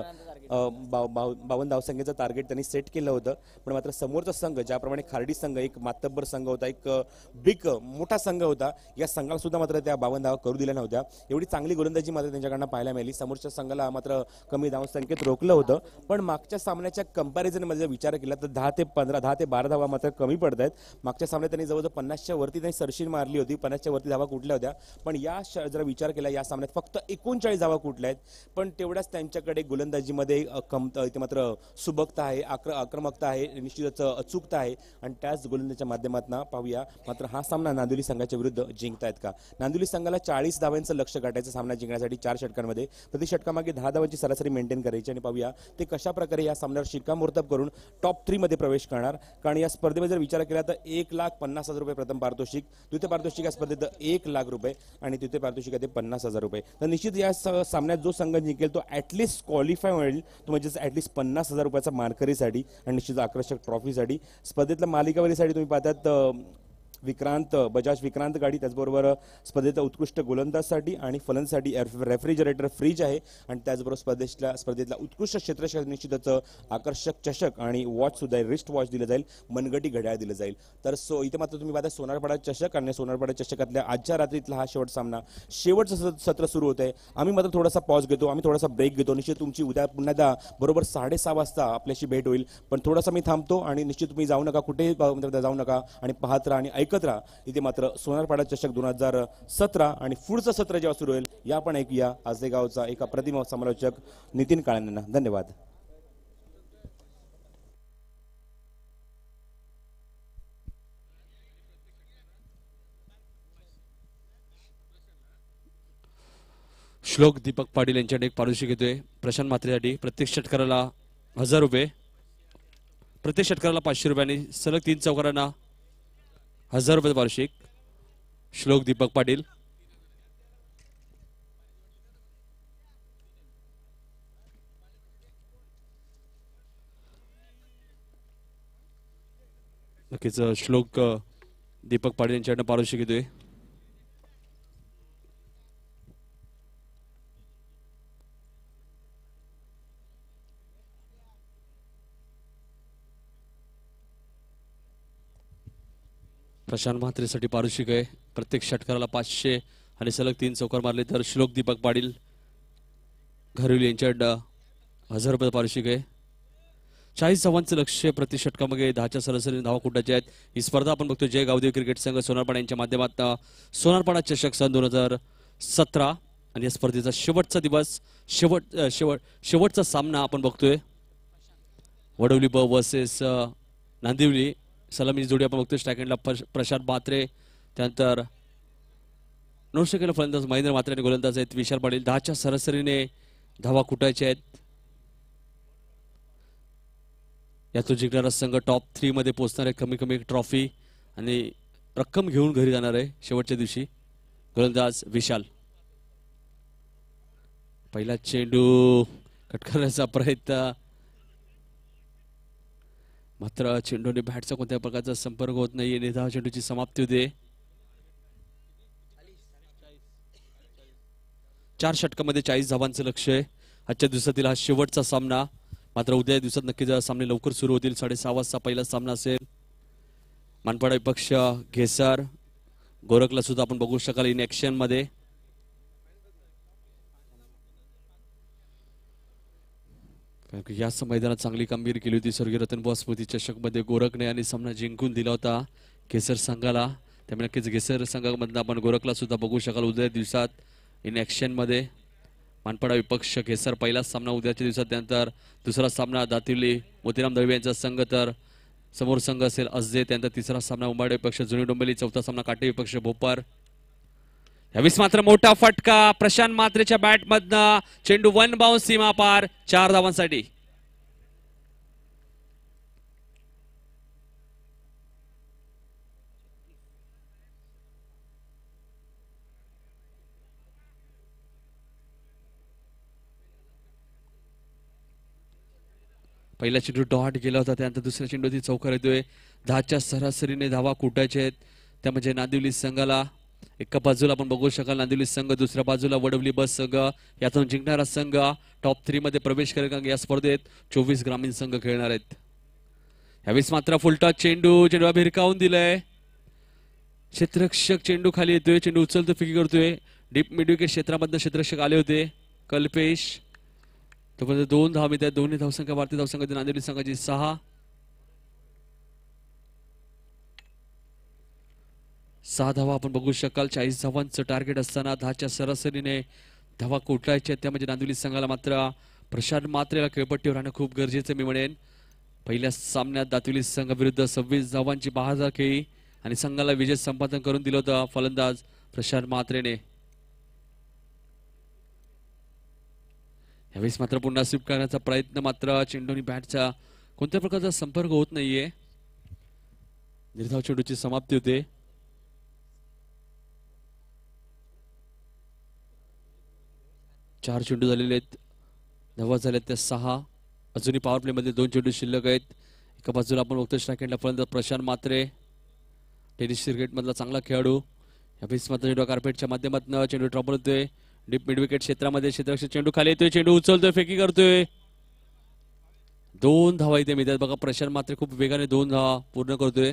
52 धावसंख्येचं टार्गेट त्यांनी सेट केलं होतं. पण मात्र समोरचा संघ ज्याप्रमाणे खार्डी संघ एक मातब्बर संघ होता, एक बिग मोठा संघ होता, या संघाला सुद्धा मात्र त्या 52 धावा करू दिल्या नव्हत्या. एवढी चांगली गोलंदाजी मात्र त्यांच्याकडनं पाहायला मिळाली. समोरच्या संघाला मात्र कमी धावसंख्येत रोखलं होतं. पण मागच्या सामन्याच्या कंपॅरिझनमध्ये जर विचार केला तर 10 ते 12 धावा मात्र कमी पडत आहेत. मागच्या सामन्यात त्यांनी जवळजवळ 50च्या वरती त्यांनी सरशील मारली होती, 50च्या वरती धावा कुठल्या होत्या. पण या जर विचार केला या सामन्यात फक्त 39 धावा कुठल्या आहेत, पण तेवढ्याच त्यांच्याकडे गोलंदाजीमध्ये इथे मात्र सुबकता आहे, आक्रमकता आहे, निश्चितच अचूकता आहे आणि त्याच गोलंदाजीच्या माध्यमातून पाहूया मात्र हा सामना नांदिवली संघाच्या विरुद्ध जिंकतायत का. नांदिवली संघाला 40 धावांचं लक्ष्य गाठायचं सामना जिंकण्यासाठी 4 षटकांमध्ये, प्रति षटकामागे 10 धावांची सरासरी मेंटेन करायची आणि पाहूया ते कशा प्रकारे या सामन्यावर शिक्कामोर्तब करून टॉप 3 मध्ये प्रवेश करणार. कारण या स्पर्धेमध्ये जर विचार केला तर 1,50,000 रुपये प्रथम पारितोषिक, द्वितीय पारितोषिक या स्पर्धेत 1,00,000 रुपये आणि तृतीय पारितोषिक आहे 50,000 रुपये. तर निश्चित या सामन्यात जो संघ जिंकेल तो ऍटलिस्ट क्वालिफाय होईल, तो म्हणजे ऍटलिस्ट 50,000 रुपयाचा मानकरीसाठी आणि निश्चित आकर्षक ट्रॉफीसाठी. स्पर्धेतल्या मालिकावरीसाठी तुम्ही पाहतात बजाज विक्रांत गाडी, त्याचबरोबर स्पर्धेचा उत्कृष्ट गोलंदाजसाठी आणि फलंदाजसाठी रेफ्रिजरेटर फ्रीज आहे आणि त्याचबरोबर स्पर्धेतला उत्कृष्ट क्षेत्ररक्षक निश्चितच आकर्षक चषक आणि वॉच सुद्धा रिस्ट वॉच दिलं जाईल, मनगटी घड्याळ दिलं जाईल. तर इथे मात्र तुम्ही पाहता सोनारपाडा चषक आणि सोनारपाडा चषकातल्या आजच्या रात्रीतला हा शेवटचं सत्र सुरू होत आहे. आम्ही मात्र थोडासा पॉज घेतो, आम्ही थोडासा ब्रेक घेतो. निश्चित तुमची उद्या पुन्हा एकदा बरोबर 6:30 वाजता आपल्याशी भेट होईल, पण थोडासा मी थांबतो आणि निश्चित तुम्ही जाऊ नका, कुठेही जाऊ नका आणि पाहत राहा आणि ऐकत राहा. इथे मात्र सोनारपाडा चषक 2017 आणि पुढचं सत्र जेव्हा सुरू होईल या पण ऐकूया आसेगावचा एका प्रतिमा समालोचक नितीन काळेंना. धन्यवाद. श्लोक दीपक पाटील यांच्याकडे एक पारितोषिक घेतोय प्रशांत मात्रेसाठी. प्रत्येक षटकाराला 1000 रुपये, प्रत्येक षटकाराला 500 रुपये आणि सलग 3 चौकारांना 1000 रुपये पारितोषिक. श्लोक दीपक पाटील. नक्कीच श्लोक दीपक पाटील यांच्याकडनं पारितोषिक घेतोय. प्रशांत म्हात्रेसाठी पारितोषिक आहे. प्रत्येक षटकाराला 500 आणि सलग 3 चौकार मारले तर श्लोक दीपक पाटील घरवली यांच्याकडं 1000 रुपये पारितोषिक आहे. 40 धावांचं लक्ष्य प्रति षटकामध्ये 10च्या सरासरी धावा कुटायच्या आहेत. ही स्पर्धा आपण बघतो जय गावदेव क्रिकेट संघ सोनारपाडा यांच्या माध्यमातून सोनारपाडा चषक सन 2017 आणि या स्पर्धेचा शेवटचा दिवस शेवटचा सामना आपण बघतोय. वडवली ब वर्सेस नांदिवली सलामीची जोडी आपण बघतोय. स्ट्रायकहँडला प्रशांत म्हात्रे, त्यानंतर नवशेकला फलंदाज महेंद्र म्हात्रे आणि गोलंदाज आहेत विशाल पाटील. 10च्या सरासरीने धावा कुटायच्या आहेत. यातून जिंकणारा संघ टॉप 3 मध्ये पोहोचणार आहे. कमी कमी ट्रॉफी आणि रक्कम घेऊन घरी जाणार आहे शेवटच्या दिवशी. गोलंदाज विशाल. पहिला चेंडू कट करण्याचा प्रयत्न, मात्र चेंडूने बॅटचा कोणत्या प्रकारचा संपर्क होत नाहीये. निधा चेंडूची समाप्ती होते. 4 षटकामध्ये 40 धावांचं लक्ष आहे. आजच्या दिवसातील हा शेवटचा सामना. मात्र उद्या दिवसात नक्कीच सामने लवकर सुरू होतील. 6:30 वाजता पहिला सामना असेल. मानपाडा विपक्ष घेसार गोरखला सुद्धा आपण बघू शकाल इन ऍक्शन मध्ये. याच मैदानात चांगली कामगिरी केली होती स्वर्गीय रतनबुवा स्मृती चषक मध्ये गोरखने आणि सामना जिंकून दिला होता घेसर संघाला. त्यामुळे नक्कीच घेसर संघामधून आपण गोरखला सुद्धा बघू शकाल उद्या दिवसात इन ऍक्शन मध्ये. मानपाडा विपक्ष घेसर पहिला सामना उद्याच्या दिवसात. त्यानंतर दुसरा सामना दातिवली मोतीराम दळवे यांचा संघ, तर समोर संघ असेल असजे. त्यानंतर तिसरा सामना उंबाडे विपक्ष जुनी डोंबिवली. चौथा सामना काटे विपक्ष भोपार. यावेळेस मात्र मोठा फटका प्रशांत म्हात्रेच्या बॅटमधनं. चेंडू 1 बाउन्स सीमा पार 4 धावांसाठी. पहिला चेंडू डॉट गेला होता, त्यानंतर दुसऱ्या चेंडूवरती चौकार येतोय. 10च्या सरासरीने धावा कुटायच्या आहेत. त्या म्हणजे नांदिवली संघाला एका बाजूला आपण बघू शकाल नांदिवली संघ, दुसऱ्या बाजूला वडवली बस संघ. यातून जिंकणारा संघ टॉप 3 मध्ये प्रवेश करेल. कारण या स्पर्धेत 24 ग्रामीण संघ खेळणार आहेत. यावेळेस मात्र फुलटॉस चेंडू भिरकावून दिलाय. क्षेत्ररक्षक चेंडू खाली येतोय. चेंडू उचलतो, फिकी करतोय. डीप मिडविकेट क्षेत्रामधून क्षेत्ररक्षक आले होते कल्पेश. तोपर्यंत 2 धावा मिळतात. दोन्ही धावसंख्या भारतीय धावसंख्या नांदेड संघाची 6 धावा आपण बघू शकाल. 40 धावांचं टार्गेट असताना 10च्या सरासरीने धावा कुटायच्या. त्या म्हणजे नांदिवली संघाला मात्र प्रशांत म्हात्रेला खेळपट्टीवर राहणं खूप गरजेचं मी म्हणेन. पहिल्या सामन्यात दातिवली संघ विरुद्ध 26 धावांची 12 खेळी आणि संघाला विजय संपादन करून दिलं होतं फलंदाज प्रशांत म्हात्रेने. यावेळेस मात्र पुन्हा स्वीप करण्याचा प्रयत्न, मात्र चेंडूनी बॅटचा कोणत्या प्रकारचा संपर्क होत नाहीये. निर्धाव चेंडूची समाप्ती होते. चार चेंडू झालेले आहेत. धावा झाल्यात त्या 6. अजूनही पॉवर प्ले मध्ये 2 चेंडू शिल्लक आहेत. एका बाजूला आपण बघतो स्ट्रायक हँडला फलंदाज प्रशांत म्हात्रे. टेनिस क्रिकेट मधला चांगला खेळाडू यावेळेस मात्र चेंडू कार्पेटच्या माध्यमातून चेंडू ड्रॉप होतोय डीप मिड विकेट क्षेत्रामध्ये क्षेत्ररक्षक चेंडू खाली येतोय चेंडू उचलतोय फेकी करतोय 2 धावा इथे मिळतात बघा प्रशांत मात्र खूप वेगाने 2 धावा पूर्ण करतोय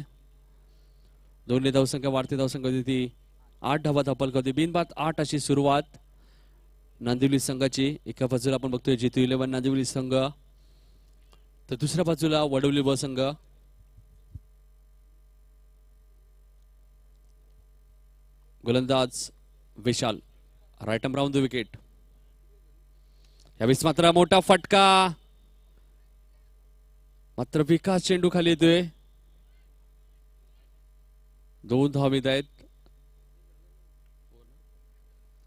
2 धावसंख्या वाढते धावसंख्या होती ती 8 धावा धापल करते बिनबाद 8 अशी सुरुवात नांदिवली संघाची एका बाजूला आपण बघतोय जेतू 11 नांदिवली संघ तर दुसऱ्या बाजूला वडवली व संघ गोलंदाज Vishal right arm round the wicket यावेळेस मात्र मोठा फटका मात्र विकास चेंडू खाली येतोय 2 धावा मिळत आहेत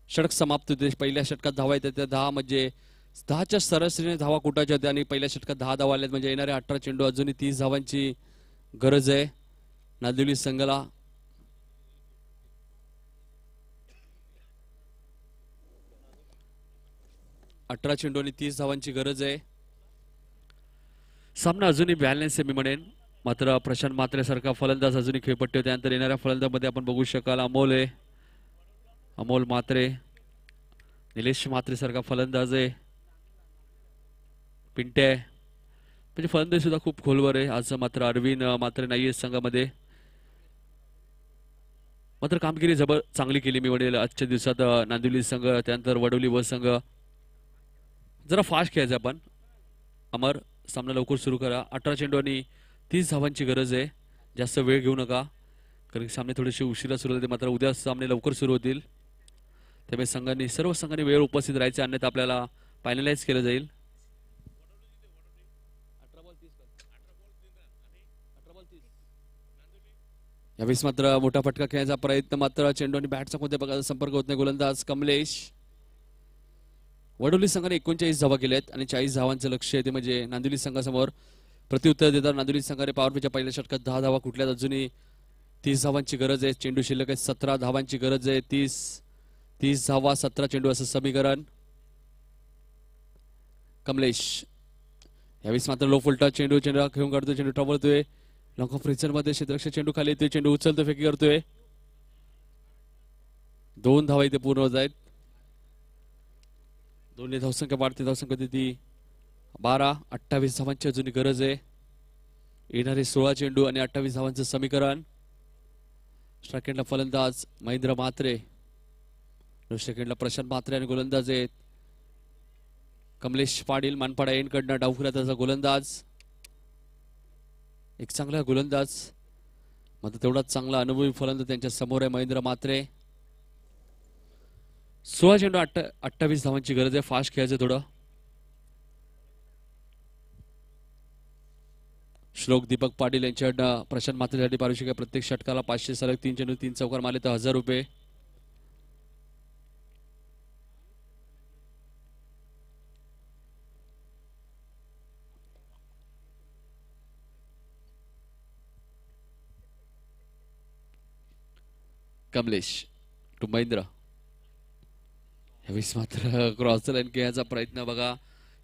षटक समाप्त होते पहिल्या षटकात धावा येतात त्या 10 म्हणजे 10च्या सरासरीने धावा कुटाच्या होत्या आणि पहिल्या षटकात 10 धावा आल्यात म्हणजे येणाऱ्या 18 चेंडू अजूनही 30 धावांची गरज आहे नांदिवली संघाला अठरा चेंडू आणि 30 धावांची गरज आहे सामना अजूनही बॅलन्स आहे मी म्हणेन मात्र प्रशांत मात्रेसारखा फलंदाज अजूनही खेळपट्टी त्यानंतर येणाऱ्या फलंदाजामध्ये आपण बघू शकाल अमोल आहे अमोल मात्रे निलेश मात्रे सारखा फलंदाज आहे पिंटे म्हणजे फलंदाज सुद्धा खूप खोलवर आहे आज मात्र अरविंद मात्रे नाहीये संघामध्ये मात्र कामगिरी चांगली केली मी म्हणेल आजच्या दिवसात नांदिवली संघ त्यानंतर वडवली व संघ जरा फास्ट खेळायचं आपण अमर सामना लवकर सुरू करा 18 चेंडू आणि 30 धावांची गरज आहे जास्त वेळ घेऊ नका कारण सामने थोडेसे उशिरा सुरू होते मात्र उद्या सामने लवकर सुरू होतील त्यामुळे सर्व संघांनी वेळ उपस्थित राहायचे अन्यथा आपल्याला फायनलाइज केलं जाईल यावेळेस मात्र मोठा फटका खेळण्याचा प्रयत्न मात्र चेंडू आणि बॅटचा कोणत्या प्रकारचा संपर्क होत नाही गोलंदाज कमलेश वडोली संघाने 39 धावा केल्या आहेत आणि 40 धावांचं लक्ष आहे ते म्हणजे नांदिवली संघासमोर प्रत्युत्तर देतात नांदिवली संघाने पॉवर प्लेच्या पहिल्या षटकात 10 धावा कुठल्यात अजूनही 30 धावांची गरज आहे चेंडू शिल्लक आहे 17 धावांची गरज आहे 30 धावा 17 चेंडू असं समीकरण कमलेश यावेळेस मात्र लो फुलटा चेंडू घेऊन काढतोय चेंडू ट्रबलतोय लॉंग ऑफ रिचर मध्ये क्षेत्ररक्षक चेंडू खाली येतोय चेंडू उचलतो फेकी करतोय 2 धावा इथे पूर्ण होत आहेत दोन्ही धावसंख्या वाढते धावसंख्या ती 12-28 धावांची अजून गरज आहे येणारे 16 चेंडू आणि 28 धावांचं समीकरण सेकंडला फलंदाज महेंद्र मात्रे सेकंडला प्रशांत मात्रे आणि गोलंदाज आहेत कमलेश पाटील मानपाडा एंडकडनं डावखुरा त्याचा गोलंदाज एक चांगला गोलंदाज मात्र तेवढाच चांगला अनुभवी फलंदाज त्यांच्या समोर आहे महेंद्र मात्रे 16 चेंडू 28 धावांची गरज आहे फास्ट खेळायचं थोडं श्लोक दीपक पाटील यांच्याकडनं प्रशांत मात्रेसाठी पारितोषिक आहे प्रत्येक षटकाला 500 सलग 3 चेंडू 3 चौकार मारले तर 1000 रुपये कमलेश टू महेंद्र यावेळेस मात्र क्रॉस लाईन खेळायचा प्रयत्न बघा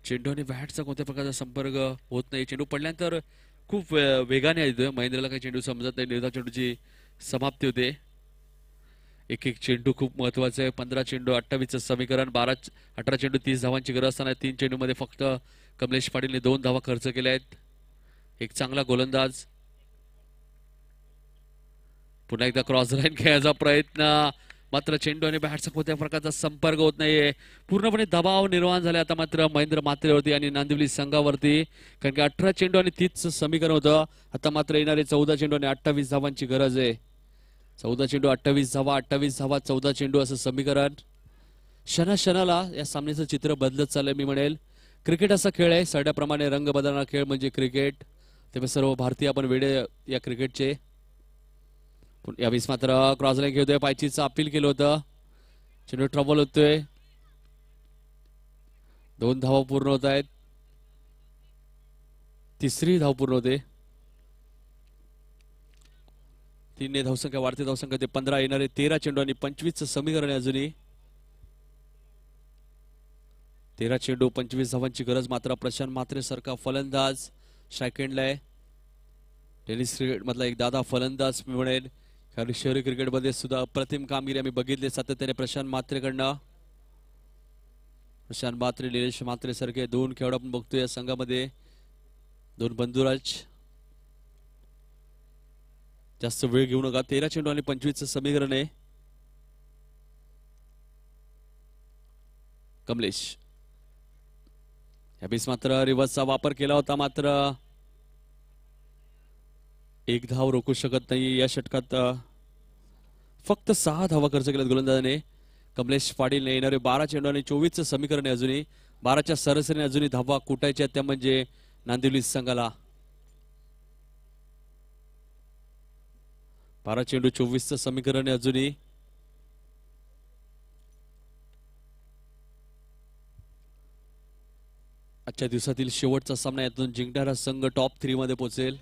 चेंडू आणि बॅटचा कोणत्या प्रकारचा संपर्क होत नाही चेंडू पडल्यानंतर खूप वेगाने येतोय महेंद्रला काही चेंडू समजत नाही निर्धाव चेंडूची समाप्ती होते एक चेंडू खूप महत्वाचा आहे 15 चेंडू 28चं समीकरण 18 चेंडू 30 धावांची गरज असताना 3 चेंडू मध्ये फक्त कमलेश पाटीलने 2 धावा खर्च केल्या आहेत एक चांगला गोलंदाज पुन्हा एकदा क्रॉस लाईन खेळायचा प्रयत्न मात्र चेंडू आणि बॅटचा कोणत्या प्रकारचा संपर्क होत नाहीये पूर्णपणे दबाव निर्माण झाले आता मात्र महेंद्र मात्रेवरती आणि नांदिवली संघावरती कारण की 18 चेंडू आणि 30चं समीकरण होतं आता मात्र येणारे 14 चेंडू आणि 28 धावांची गरज आहे 14 चेंडू 28 धावा 14 चेंडू असं समीकरण क्षणाला या सामन्याचं चित्र बदलत चाललंय मी म्हणेल क्रिकेट असा खेळ आहे सड्याप्रमाणे रंग बदलणारा खेळ म्हणजे क्रिकेट त्यामुळे सर्व भारतीय आपण वेडे या क्रिकेटचे यावेळेस मात्र क्रॉस लाईन खेळतोय पायचीचं अपील केलं होतं चेंडू ट्रबल होतोय 2 धावा पूर्ण होत आहेत तिसरी धाव पूर्ण होते 3 धावसंख्या वाढते धावसंख्या ते 15 येणारे 13 चेंडू आणि 25चं समीकरण आहे अजूनही 13 चेंडू 25 धावांची गरज मात्र प्रशांत मात्रे सारखा फलंदाज सेकंडला आहे टेनिस क्रिकेट मधला एक दादा फलंदाज मी म्हणेल कारण शहरी क्रिकेटमध्ये सुद्धा अप्रतिम कामगिरी आम्ही बघितली सातत्याने प्रशांत म्हात्रेकडनं. प्रशांत म्हात्रे, निलेश म्हात्रे सारखे दोन खेळाडू आपण बघतोय या संघामध्ये. दोन बंधुराज. जास्त वेळ घेऊ नका. 13 चेंडू आणि 25 समीकरण आहे. कमलेश यावेळेस मात्र रिव्हर्सचा वापर केला होता, मात्र एक धाव रोखू शकत नाही. या षटकात फक्त 6 धावा खर्च केल्यात गोलंदाजाने. कमलेश पाटीलने येणारे 12 चेंडू आणि 24 समीकरण आहे. अजूनही 12च्या सरासरीने अजूनही धावा कुटायच्या त्या म्हणजे नांदिवली संघाला. 12 चेंडू 24 समीकरण आहे अजूनही. आजच्या दिवसातील शेवटचा सामना, यातून जिंकणारा संघ टॉप 3 मध्ये पोहोचेल.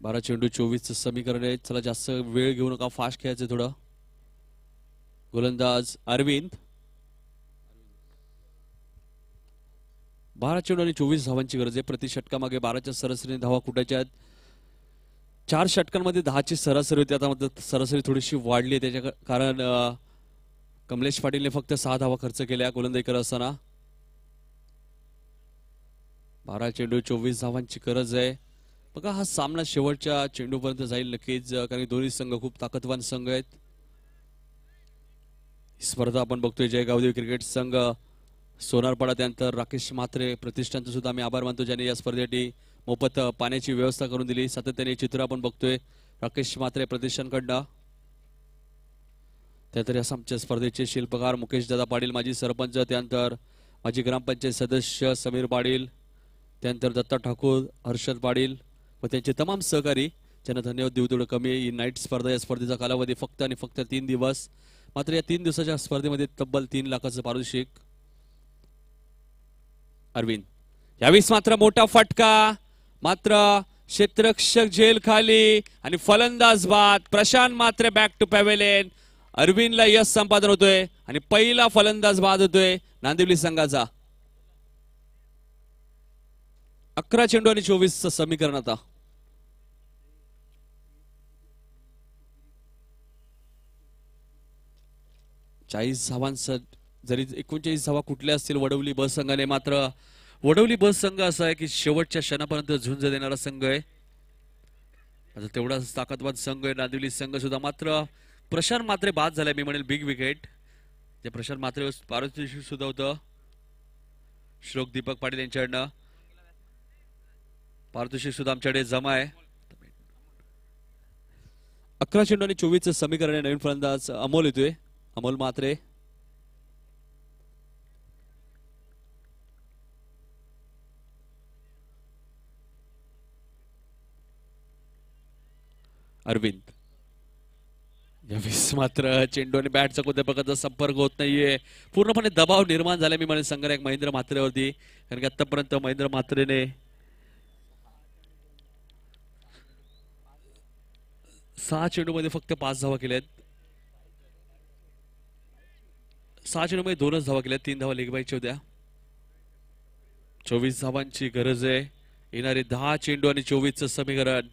बारा चेंडू 24 समीकरण आहे. चला जास्त वेळ घेऊ नका, फास्ट खेळायचं थोडं. गोलंदाज अरविंद. 12 चेंडू आणि 24 धावांची गरज आहे. प्रति षटकामागे 12च्या सरासरीने धावा कुठायच्या आहेत. 4 षटकांमध्ये 10ची सरासरी होती. आता मात्र सरासरी थोडीशी वाढली आहे, त्याच्या कारण कमलेश पाटीलने फक्त 6 धावा खर्च केल्या गोलंदाजी करत असताना. 12 चेंडू 24 धावांची गरज आहे. बघा हा सामना शेवटच्या चेंडूपर्यंत जाईल नक्कीच, कारण दोन्ही संघ खूप ताकदवान संघ आहेत. स्पर्धा आपण बघतोय जयगावदेवी क्रिकेट संघ सोनारपाडा, त्यानंतर राकेश म्हात्रे प्रतिष्ठानचा सुद्धा आम्ही आभार मानतो, ज्यांनी या स्पर्धेसाठी मोफत पाण्याची व्यवस्था करून दिली. सातत्याने चित्र आपण बघतोय राकेश म्हात्रे प्रतिष्ठानकडनं. त्यानंतर या आमच्या स्पर्धेचे शिल्पकार मुकेश दादा पाटील, माजी सरपंच, त्यानंतर माजी ग्रामपंचायत सदस्य समीर पाटील, त्यानंतर दत्ता ठाकूर, हर्षद पाटील व त्यांचे तमाम सहकारी, ज्यांना धन्यवाद देऊ तेवढं कमी आहे. ही नाईट स्पर्धा, या स्पर्धेचा कालावधी फक्त आणि फक्त 3 दिवस. मात्र या 3 दिवसाच्या स्पर्धेमध्ये तब्बल 3 लाखाचं पारितोषिक. अरविंद यावेळेस मात्र मोठा फटका, मात्र क्षेत्ररक्षक झेल खाली आणि फलंदाज बाद. Prashant Mhatre back to pavilion. अरविंदला यश संपादन होतोय आणि पहिला फलंदाज बाद होतोय नांदिवली संघाचा. 11 चेंडू आणि 24 समीकरण. आता 40 धावांचं जरी 39 धावा कुठल्या असतील वडवली ब संघाने, मात्र वडवली ब संघ असा आहे की शेवटच्या क्षणापर्यंत झुंज देणारा संघ आहे. आता तेवढाच ताकदवान संघ आहे नांदिवली संघ सुद्धा. मात्र प्रशांत म्हात्रे बाद झालाय, मी म्हणेल बिग विकेट. जे प्रशांत म्हात्रे पारितोषिक सुद्धा होतं. श्लोक दीपक पाटील यांच्याकडनं पारितोषिक सुद्धा आमच्याकडे जमा आहे. 11 चेंडू आणि 24 समीकरण आहे. नवीन फलंदाज अमोल येतोय, अमोल म्हात्रे. अरविंद यावेळेस मात्र चेंडू आणि बॅटचा कोणत्या प्रकारचा संपर्क होत नाहीये. पूर्णपणे दबाव निर्माण झाला मी म्हणेन संघनायक महेंद्र म्हात्रेवरती, कारण की आतापर्यंत महेंद्र म्हात्रेने 6 चेंडू मध्ये फक्त 5 धावा केल्यात. 6 चेंडू मध्ये 2च धावा केल्यात. 3 धावा लेगबाईच्या होत्या. 24 धावांची गरज आहे. येणारे 10 चेंडू आणि 24 समीकरण.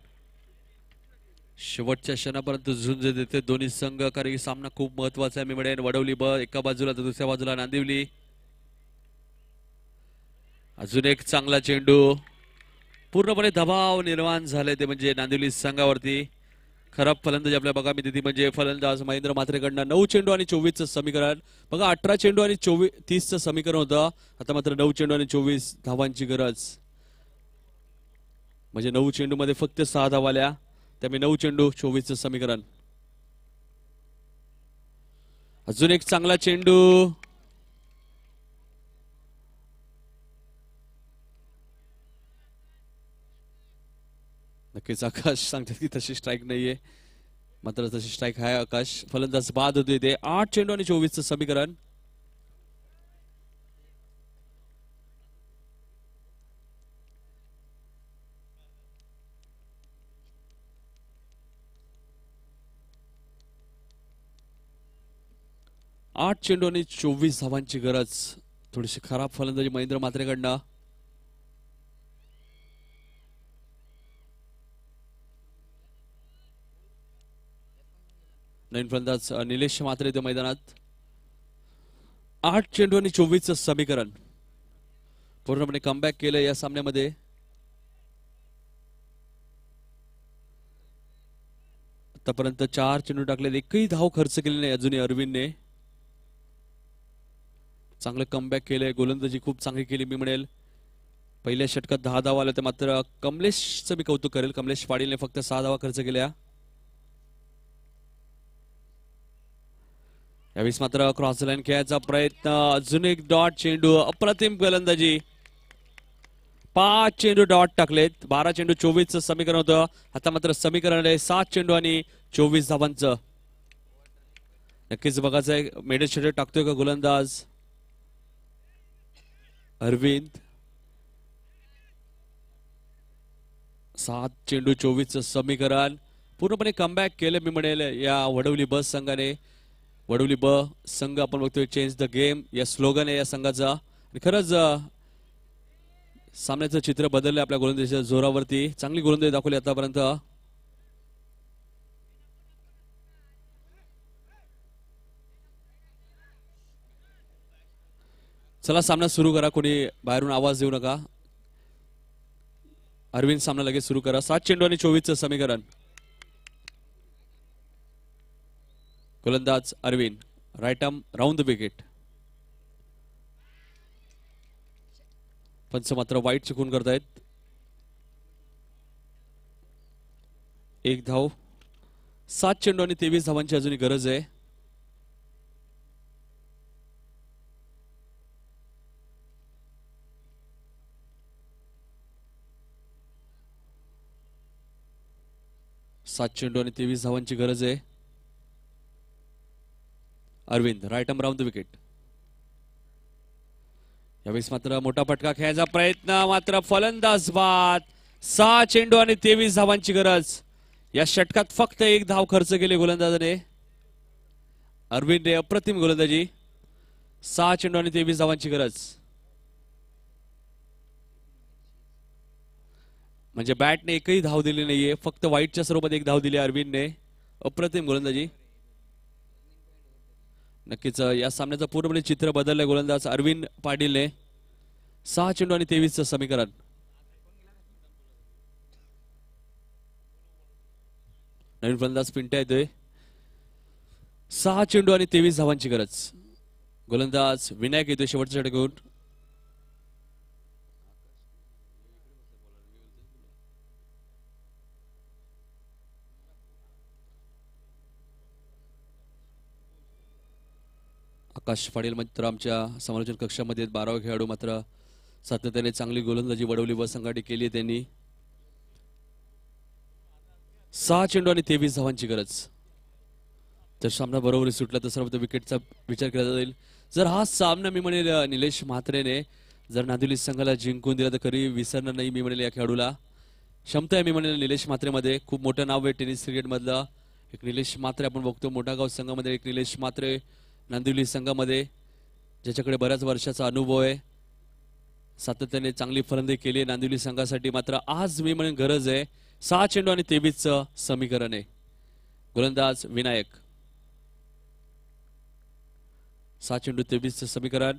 शेवटच्या क्षणापर्यंत झुंज देते दोन्ही संघ, कारण की सामना खूप महत्वाचा आहे. मी म्हणेन वडवली ब एका बाजूला तर दुसऱ्या बाजूला नांदिवली. अजून एक चांगला चेंडू. पूर्णपणे दबाव निर्माण झाले ते म्हणजे नांदिवली संघावरती. खराब फलंदाजी आपल्या बघा मी तिथे म्हणजे फलंदाज महेंद्र म्हात्रेकडनं. 9 चेंडू आणि 24 समीकरण. बघा 18 चेंडू आणि 30 समीकरण होतं. आता मात्र 9 चेंडू आणि 24 धावांची गरज. म्हणजे 9 चेंडू मध्ये फक्त 6 धावा आल्या, त्यामुळे 9 चेंडू 24 समीकरण. अजून एक चांगला चेंडू. नक्कीच आकाश सांगतात की तशी स्ट्राईक नाहीये, मात्र तशी स्ट्राईक आहे. आकाश फलंदाज बाद होते ते. 8 चेंडू आणि 24 समीकरण. आठ चेंडू आणि 24 धावांची गरज. थोडीशी खराब फलंदाजी महेंद्र म्हात्रेकडनं. नवीन फलंदाज निलेश म्हात्रे इथे मैदानात. 8 चेंडू आणि 24चं समीकरण. पूर्णपणे कमबॅक केलं या सामन्यामध्ये. आतापर्यंत 4 चेंडू टाकले, एकही धाव खर्च केली नाही अजूनही अरविंदने. चांगलं कमबॅक केलंय, गोलंदाजी खूप चांगली केली मी म्हणेल. पहिल्या षटकात 10 धावा आल्या, तर मात्र कमलेशचं मी कौतुक करेल. कमलेश पाटीलने फक्त 6 धावा खर्च केल्या. यावेळेस मात्र क्रॉस लाईन खेळायचा प्रयत्न, अजून एक डॉट चेंडू, अप्रतिम गोलंदाजी. 5 चेंडू डॉट टाकलेत. 12 चेंडू 24चं समीकरण होतं. आता मात्र समीकरण आहे 7 चेंडू आणि 24 धावांचं. नक्कीच बघायचं आहे मिडल षटक टाकतोय का गोलंदाज अरविंद. 7 चेंडू 24चं समीकरण. पूर्णपणे कमबॅक केलं मी म्हणेल या वडवली बस संघाने. वडवली ब संघ आपण बघतोय चेंज द गेम या स्लोगन आहे या संघाचा. आणि खरंच सामन्याचं चित्र बदललं आपल्या गोलंदाजीच्या जोरावरती. चांगली गोलंदाजी दाखवली आतापर्यंत. चला सामना सुरू करा, कोणी बाहेरून आवाज देऊ नका. अरविंद सामना लगेच सुरू करा. 7 चेंडू आणि 24चं समीकरण. गोलंदाज Arvind, right arm round the wicket. पंच मात्र वाईट चुकून करतायत. 1 धाव. 7 चेंडू आणि 23 धावांची अजूनही गरज आहे. सात चेंडू आणि 23 धावांची गरज आहे. Arvind, right arm round the wicket. यावेळेस मात्र मोठा फटका खेळायचा प्रयत्न, मात्र फलंदाज बाद. 6 चेंडू आणि 23 धावांची गरज. या षटकात फक्त 1 धाव खर्च केली गोलंदाजाने. अरविंदने अप्रतिम गोलंदाजी. 6 चेंडू आणि 23 धावांची गरज. म्हणजे बॅटने एकही धाव दिली नाहीये, फक्त वाईटच्या स्वरूपात 1 धाव दिली अरविंदने. अप्रतिम गोलंदाजी. नक्कीच या सामन्याचं पूर्णपणे चित्र बदललंय गोलंदाज अरविंद पाटीलने. 6 चेंडू आणि 23चं समीकरण. नवीन फलंदाज पिंट्या येतोय. 6 चेंडू आणि 23 धावांची गरज. गोलंदाज विनायक येतोय शेवटच्या षटकातून. आकाश पाटील मात्र आमच्या समालोचन कक्षामध्ये 12वा खेळाडू. मात्र सातत्याने चांगली गोलंदाजी वडवली व संघाटी केली आहे त्यांनी. 6 चेंडू आणि 23 धावांची गरज. तर सामना बरोबर सुटला तर सर्व विकेटचा विचार केला जाईल. जर हा सामना मी म्हणेल निलेश म्हात्रेने जर नांदिवली संघाला जिंकून दिला तर कधी विसरणार नाही मी म्हणेल या खेळाडूला. क्षमता आहे मी म्हणेल निलेश म्हात्रेमध्ये. खूप मोठं नाव आहे टेनिस क्रिकेटमधलं. एक निलेश म्हात्रे आपण बघतो मोठागाव संघामध्ये, एक निलेश म्हात्रे नांदिवली संघामध्ये, ज्याच्याकडे बऱ्याच वर्षाचा अनुभव आहे. सातत्याने चांगली फलंदाजी केली आहे नांदिवली संघासाठी. मात्र आज मी म्हणेन गरज आहे 6 चेंडू आणि 23चं समीकरण आहे. गोलंदाज विनायक. 6 चेंडू 23चं समीकरण.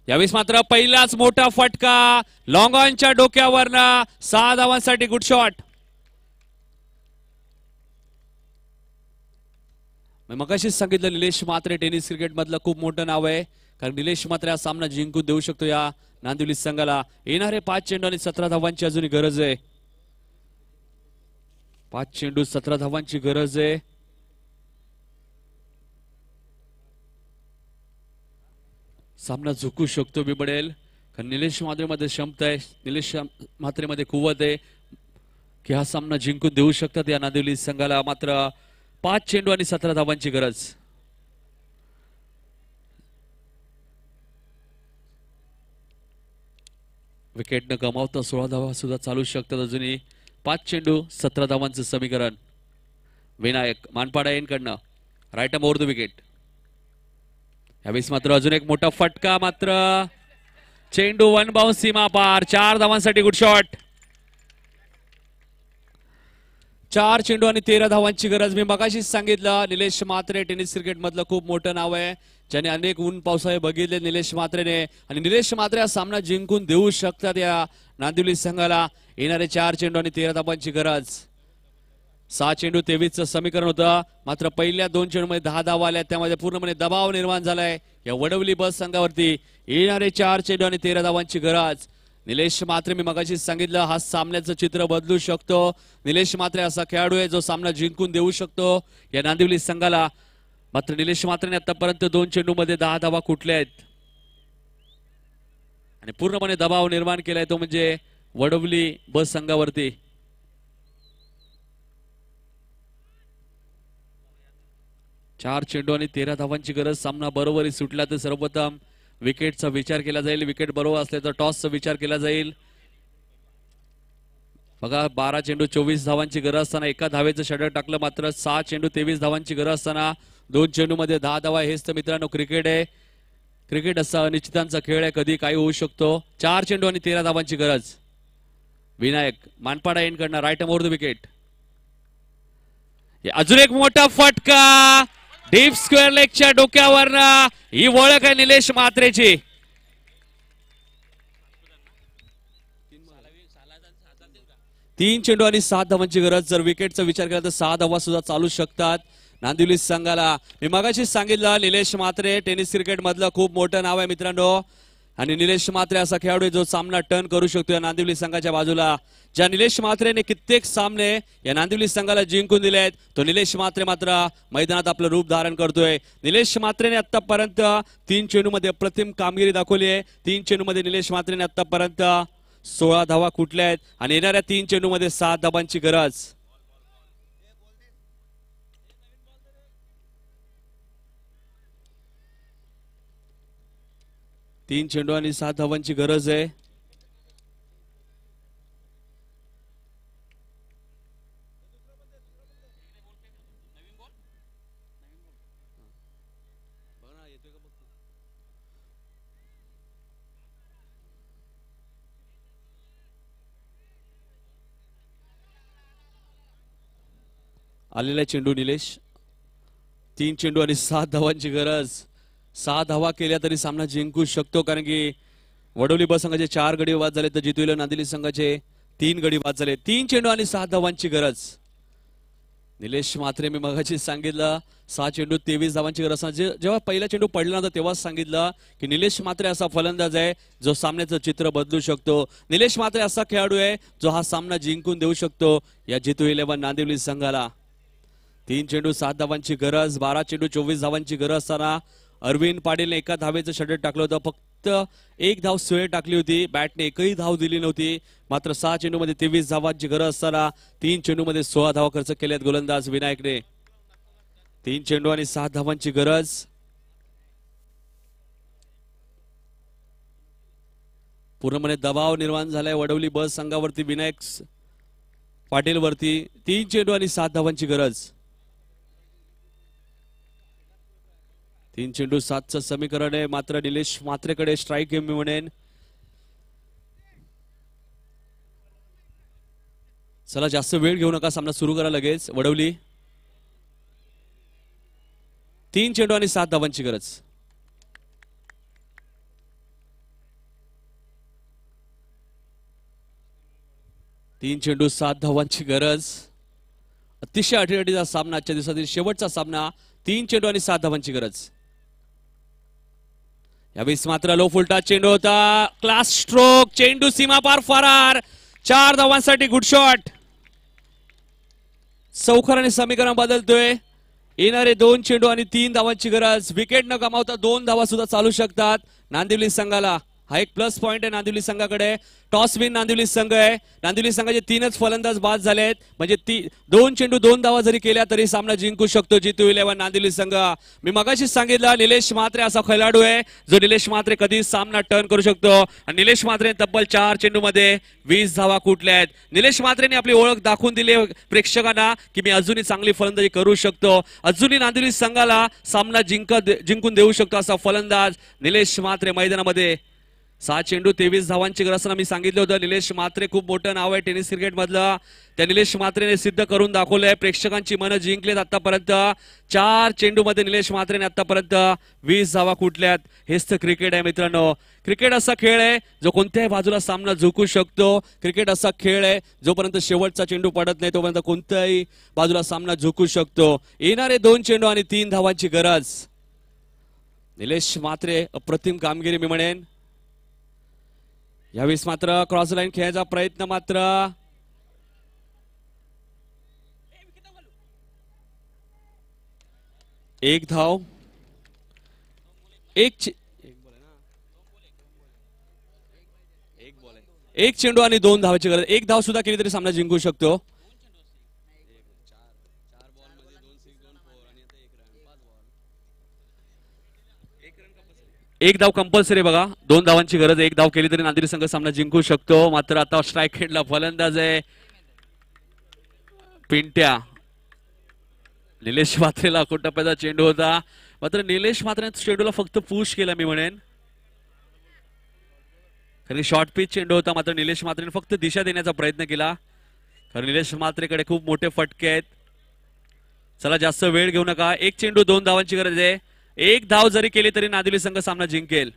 यावेळेस मात्र पहिलाच मोठा फटका लॉंग ऑनच्या डोक्यावरनं. 6 धावांसाठी गुड शॉट. मगाशीच सांगितलं निलेश म्हात्रे टेनिस क्रिकेट मधलं खूप मोठं नाव आहे. कारण निलेश म्हात्रे हा सामना जिंकून देऊ शकतो या नांदिवली संघाला. येणारे 5 चेंडू आणि 17 धावांची अजूनही गरज आहे. 5 चेंडू 17 धावांची गरज आहे. सामना झुकू शकतो मी म्हणेल. कारण निलेश म्हात्रेमध्ये क्षमता आहे, निलेश म्हात्रेमध्ये कुवत आहे की हा सामना जिंकून देऊ शकतात या नांदिवली संघाला. मात्र 5 चेंडू आणि 17 धावांची गरज. विकेट न गमावता 16 धावा सुद्धा चालू शकतात अजूनही. 5 चेंडू 17 धावांचं समीकरण. विनायक मानपाडा यांकडनं right arm over the wicket. यावेळेस मात्र अजून एक मोठा फटका, मात्र चेंडू 1 बाउन्स सीमा पार. 4 धावांसाठी गुड शॉट. 4 चेंडू आणि 13 धावांची गरज. मी मगाशीच सांगितलं निलेश म्हात्रे टेनिस क्रिकेट मधलं खूप मोठं नाव आहे, ज्याने अनेक ऊन पावसाळे बघितले निलेश म्हात्रेने, आणि निलेश म्हात्रे हा सामना जिंकून देऊ शकतात या नांदिवली संघाला. येणारे 4 चेंडू आणि 13 धावांची गरज. 6 चेंडू 23चं समीकरण होतं, मात्र पहिल्या 2 चेंडूमध्ये 10 धावा आल्या, त्यामध्ये पूर्णपणे दबाव निर्माण झालाय या वडवली बस संघावरती. येणारे 4 चेंडू आणि 13 धावांची गरज. निलेश म्हात्रे, मी मगाशीच सांगितलं, हा सामन्याचं चित्र बदलू शकतो. निलेश म्हात्रे असा खेळाडू आहे जो सामना जिंकून देऊ शकतो या नांदिवली संघाला. मात्र निलेश म्हात्रेने आतापर्यंत 2 चेंडूमध्ये 10 धावा कुठल्या आहेत आणि पूर्णपणे दबाव निर्माण केलाय तो म्हणजे वडवली बस संघावरती. चार चेंडू आणि 13 धावांची गरज. सामना बरोबरी सुटला तर सर्वप्रथम विकेटचा विचार केला जाईल. विकेट बरोबर असले तर टॉसचा विचार केला जाईल. बघा 12 चेंडू 24 धावांची गरज असताना एका धावेचं षटक टाकलं, मात्र 6 चेंडू 23 धावांची गरज असताना 2 चेंडू मध्ये 10 धावा. हेच तर मित्रांनो क्रिकेट आहे. क्रिकेट असा अनिश्चितांचा खेळ आहे, कधी काही होऊ शकतो. 4 चेंडू आणि 13 धावांची गरज. विनायक मानपाडा एंड करणार राईट ओव्हर द विकेट. अजून एक मोठा फटका डीप स्क्वेअर लेगच्या डोक्यावरनं. ही ओळख आहे निलेश म्हात्रेची. तीन चेंडू आणि 7 धावांची गरज. जर विकेटचा विचार केला तर 6 धावा सुद्धा चालू शकतात नांदिवली संघाला. मी मगाशीच सांगितलं निलेश म्हात्रे टेनिस क्रिकेट मधलं खूप मोठं नाव आहे मित्रांनो, आणि निलेश म्हात्रे असा खेळाडू आहे जो सामना टर्न करू शकतो या नांदिवली संघाच्या बाजूला. ज्या निलेश म्हात्रेने कित्येक सामने या नांदिवली संघाला जिंकून दिले आहेत, तो निलेश म्हात्रे मात्र मैदानात आपलं रूप धारण करतोय. निलेश म्हात्रेने आतापर्यंत 3 चेंडूमध्ये अप्रतिम कामगिरी दाखवली आहे. 3 चेंडूमध्ये निलेश म्हात्रेने आतापर्यंत 16 धावा कुठल्या आहेत आणि येणाऱ्या 3 चेंडूमध्ये 7 धावांची गरज. तीन चेंडू आणि 7 धावांची गरज आहे. आलेला चेंडू निलेश. 3 चेंडू आणि 7 धावांची गरज. 6 धावा केल्या तरी सामना जिंकू शकतो, कारण की वडवली बस संघाचे 4 गडी बाद झाले तर जितूला नांदिवली संघाचे 3 गडी बाद झाले. 3 चेंडू आणि 7 धावांची गरज. निलेश म्हात्रे, मी मगाशी सांगितलं 6 चेंडू 23 धावांची गरज. जेव्हा पहिला चेंडू पडला होता तेव्हाच सांगितलं की निलेश म्हात्रे असा फलंदाज आहे जो सामन्याचं चित्र बदलू शकतो. निलेश म्हात्रे असा खेळाडू आहे जो हा सामना जिंकून देऊ शकतो या जितू 11 नांदिवली संघाला. 3 चेंडू 7 धावांची गरज. 12 चेंडू 24 धावांची गरज असताना अरविंद पाटीलने एका धावेचं षटक टाकलं होतं. फक्त 1 धाव सोय टाकली होती, बॅटने एकही धाव दिली नव्हती. मात्र 6 चेंडूमध्ये 23 धावांची गरज असताना 3 चेंडूमध्ये 16 धावा खर्च केल्यात गोलंदाज विनायकने. 3 चेंडू आणि 7 धावांची गरज. पूर्णपणे दबाव निर्माण झालाय वडवली बस संघावरती विनायक पाटील वरती. 3 चेंडू आणि 7 धावांची गरज. 3 चेंडू 7चं समीकरण आहे, मात्र निलेश म्हात्रेकडे स्ट्राईक मी म्हणेन. चला जास्त वेळ घेऊ नका, सामना सुरू करा लगेच. वडवली 3 चेंडू आणि 7 धावांची गरज. तीन चेंडू 7 धावांची गरज. अतिशय अटीअटीचा सामना, आजच्या दिवसातील शेवटचा सामना. 3 चेंडू आणि 7 धावांची गरज. यावेळेस मात्र लो फुलटा चेंडू होता. क्लास स्ट्रोक, चेंडू सीमा पार फरार. 4 धावांसाठी गुड शॉट. चौकाराने समीकरण बदलतोय. येणारे 2 चेंडू आणि 3 धावांची गरज. विकेट न गमावता 2 धावा सुद्धा चालू शकतात नांदिवली संघाला. हा एक प्लस पॉइंट आहे नांदिवली संघाकडे. टॉस विन नांदिवली संघ आहे. नांदिवली संघाचे 3च फलंदाज बाद झाले आहेत, म्हणजे 2 चेंडू 2 धावा जरी केल्या तरी सामना जिंकू शकतो जितू 11 नांदिवली संघ. मी मगाशीच सांगितलं निलेश म्हात्रे असा खेळाडू आहे जो निलेश म्हात्रे कधी सामना टर्न करू शकतो, आणि निलेश म्हात्रे तब्बल 4 चेंडूमध्ये 20 धावा कुठल्या आहेत. निलेश म्हात्रेने आपली ओळख दाखवून दिली प्रेक्षकांना की मी अजूनही चांगली फलंदाजी करू शकतो, अजूनही नांदिवली संघाला सामना जिंकून देऊ शकतो असा फलंदाज निलेश म्हात्रे मैदानामध्ये 6 चेंडू 23 धावांची गरज असताना मी सांगितलं होतं निलेश म्हात्रे खूप मोठं नाव आहे टेनिस क्रिकेट मधलं. त्या निलेश म्हात्रेने सिद्ध करून दाखवलंय. प्रेक्षकांची मनं जिंकलेत आतापर्यंत. 4 चेंडू मध्ये निलेश म्हात्रेने आतापर्यंत 20 धावा कुठल्यात. हेच तर क्रिकेट आहे मित्रांनो. क्रिकेट असा खेळ आहे जो कोणत्याही बाजूला सामना जिंकू शकतो. क्रिकेट असा खेळ आहे जोपर्यंत शेवटचा चेंडू पडत नाही तोपर्यंत कोणत्याही बाजूला सामना जिंकू शकतो. येणारे 2 चेंडू आणि 3 धावांची गरज. निलेश म्हात्रे अप्रतिम कामगिरी मी म्हणेन. यावेळेस मात्र क्रॉस लाईन खेळायचा प्रयत्न मात्र एक धाव एक चेंडू आणि 2 धावाची गरज. 1 धाव सुद्धा केली तरी सामना जिंकू शकतो. एक धाव कंपल्सरी बघा. 2 धावांची गरज. 1 धाव केली तरी नांदेड संघ सामना जिंकू शकतो. मात्र आता स्ट्राईक खेळला फलंदाज आहे पिंट्या. निलेश म्हात्रेला टप्प्याचा चेंडू होता. मात्र निलेश म्हात्रेने चेंडूला फक्त पुश केला मी म्हणेन. कारण शॉर्ट पिच चेंडू होता. मात्र निलेश म्हात्रेने फक्त दिशा देण्याचा प्रयत्न केला. कारण निलेश म्हात्रेकडे खूप मोठे फटके आहेत. चला जास्त वेळ घेऊ नका. 1 चेंडू 2 धावांची गरज आहे. 1 धाव जरी केली तरी नांदिवली संघ सामना जिंकेल.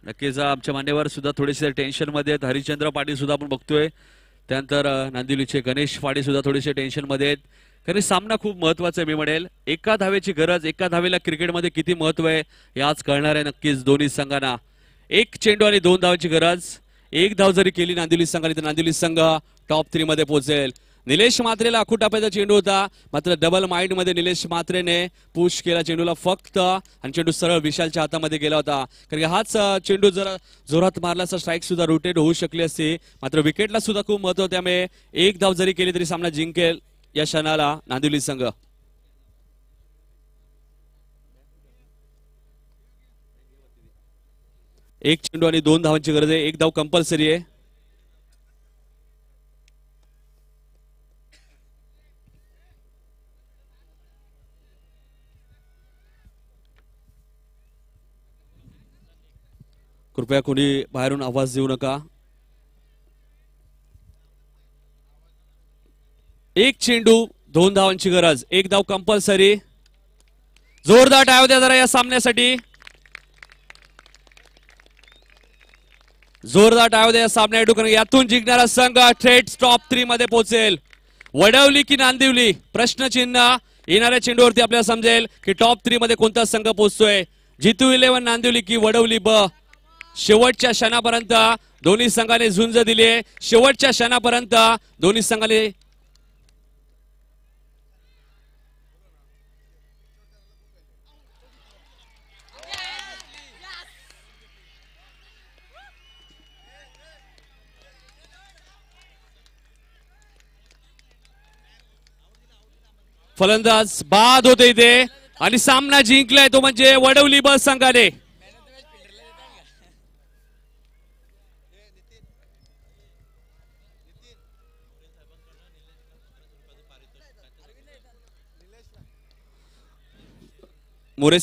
नक्कीच आमच्या मान्यवर सुद्धा थोडेसे टेन्शन मध्ये आहेत. हरिश्चंद्र पाटील सुद्धा आपण बघतोय. त्यानंतर नांदिवलीचे गणेश पाटील सुद्धा थोडेसे टेन्शन मध्ये आहेत. कारण सामना खूप महत्वाचा आहे मी म्हणेल. एका धावेची गरज. एका धावेला क्रिकेटमध्ये किती महत्व आहे हे आज कळणार आहे नक्कीच दोन्ही संघांना. 1 चेंडू आणि 2 धावांची गरज. 1 धाव जरी केली नांदिवली संघाने तर नांदिवली संघ टॉप 3 मध्ये पोहोचेल. निलेश म्हात्रेला टाप्याचा चेंडू होता. मात्र डबल माइंड मध्ये निलेश म्हात्रेने पुश केला चेंडूला फक्त आणि चेंडू सरळ विशालच्या हातामध्ये गेला होता. कारण हाच चेंडू जर जोरात मारला तर स्ट्राईक सुद्धा रोटेट होऊ शकली असती. मात्र विकेटला सुद्धा खूप महत्व. त्यामुळे 1 धाव जरी केली तरी सामना जिंकेल या क्षणाला नांदिवली संघ. एक चेंडू आणि 2 धावांची गरज आहे. 1 धाव कंपल्सरी आहे. कृपया कोणी बाहेरून आवाज देऊ नका. 1 चेंडू 2 धावांची गरज. 1 धाव कंपल्सरी. जोरदार टाळ्या द्या जरा या सामन्यासाठी. जोरदार टाळ्या द्या या सामन्यासाठी. यातून जिंकणारा संघ थेट टॉप 3 मध्ये पोहोचेल. वडवली की नांदिवली प्रश्नचिन्ह. येणाऱ्या चेंडूवरती आपल्याला समजेल की टॉप 3 मध्ये कोणता संघ पोहोचतोय. जितू 11 नांदिवली की वडवली ब. शेवटच्या क्षणापर्यंत दोन्ही संघाने झुंज दिली. शेवटच्या क्षणापर्यंत दोन्ही संघाने फलंदाज बाद होते इथे आणि सामना जिंकलाय तो म्हणजे वडवली ब संघाने. मोरे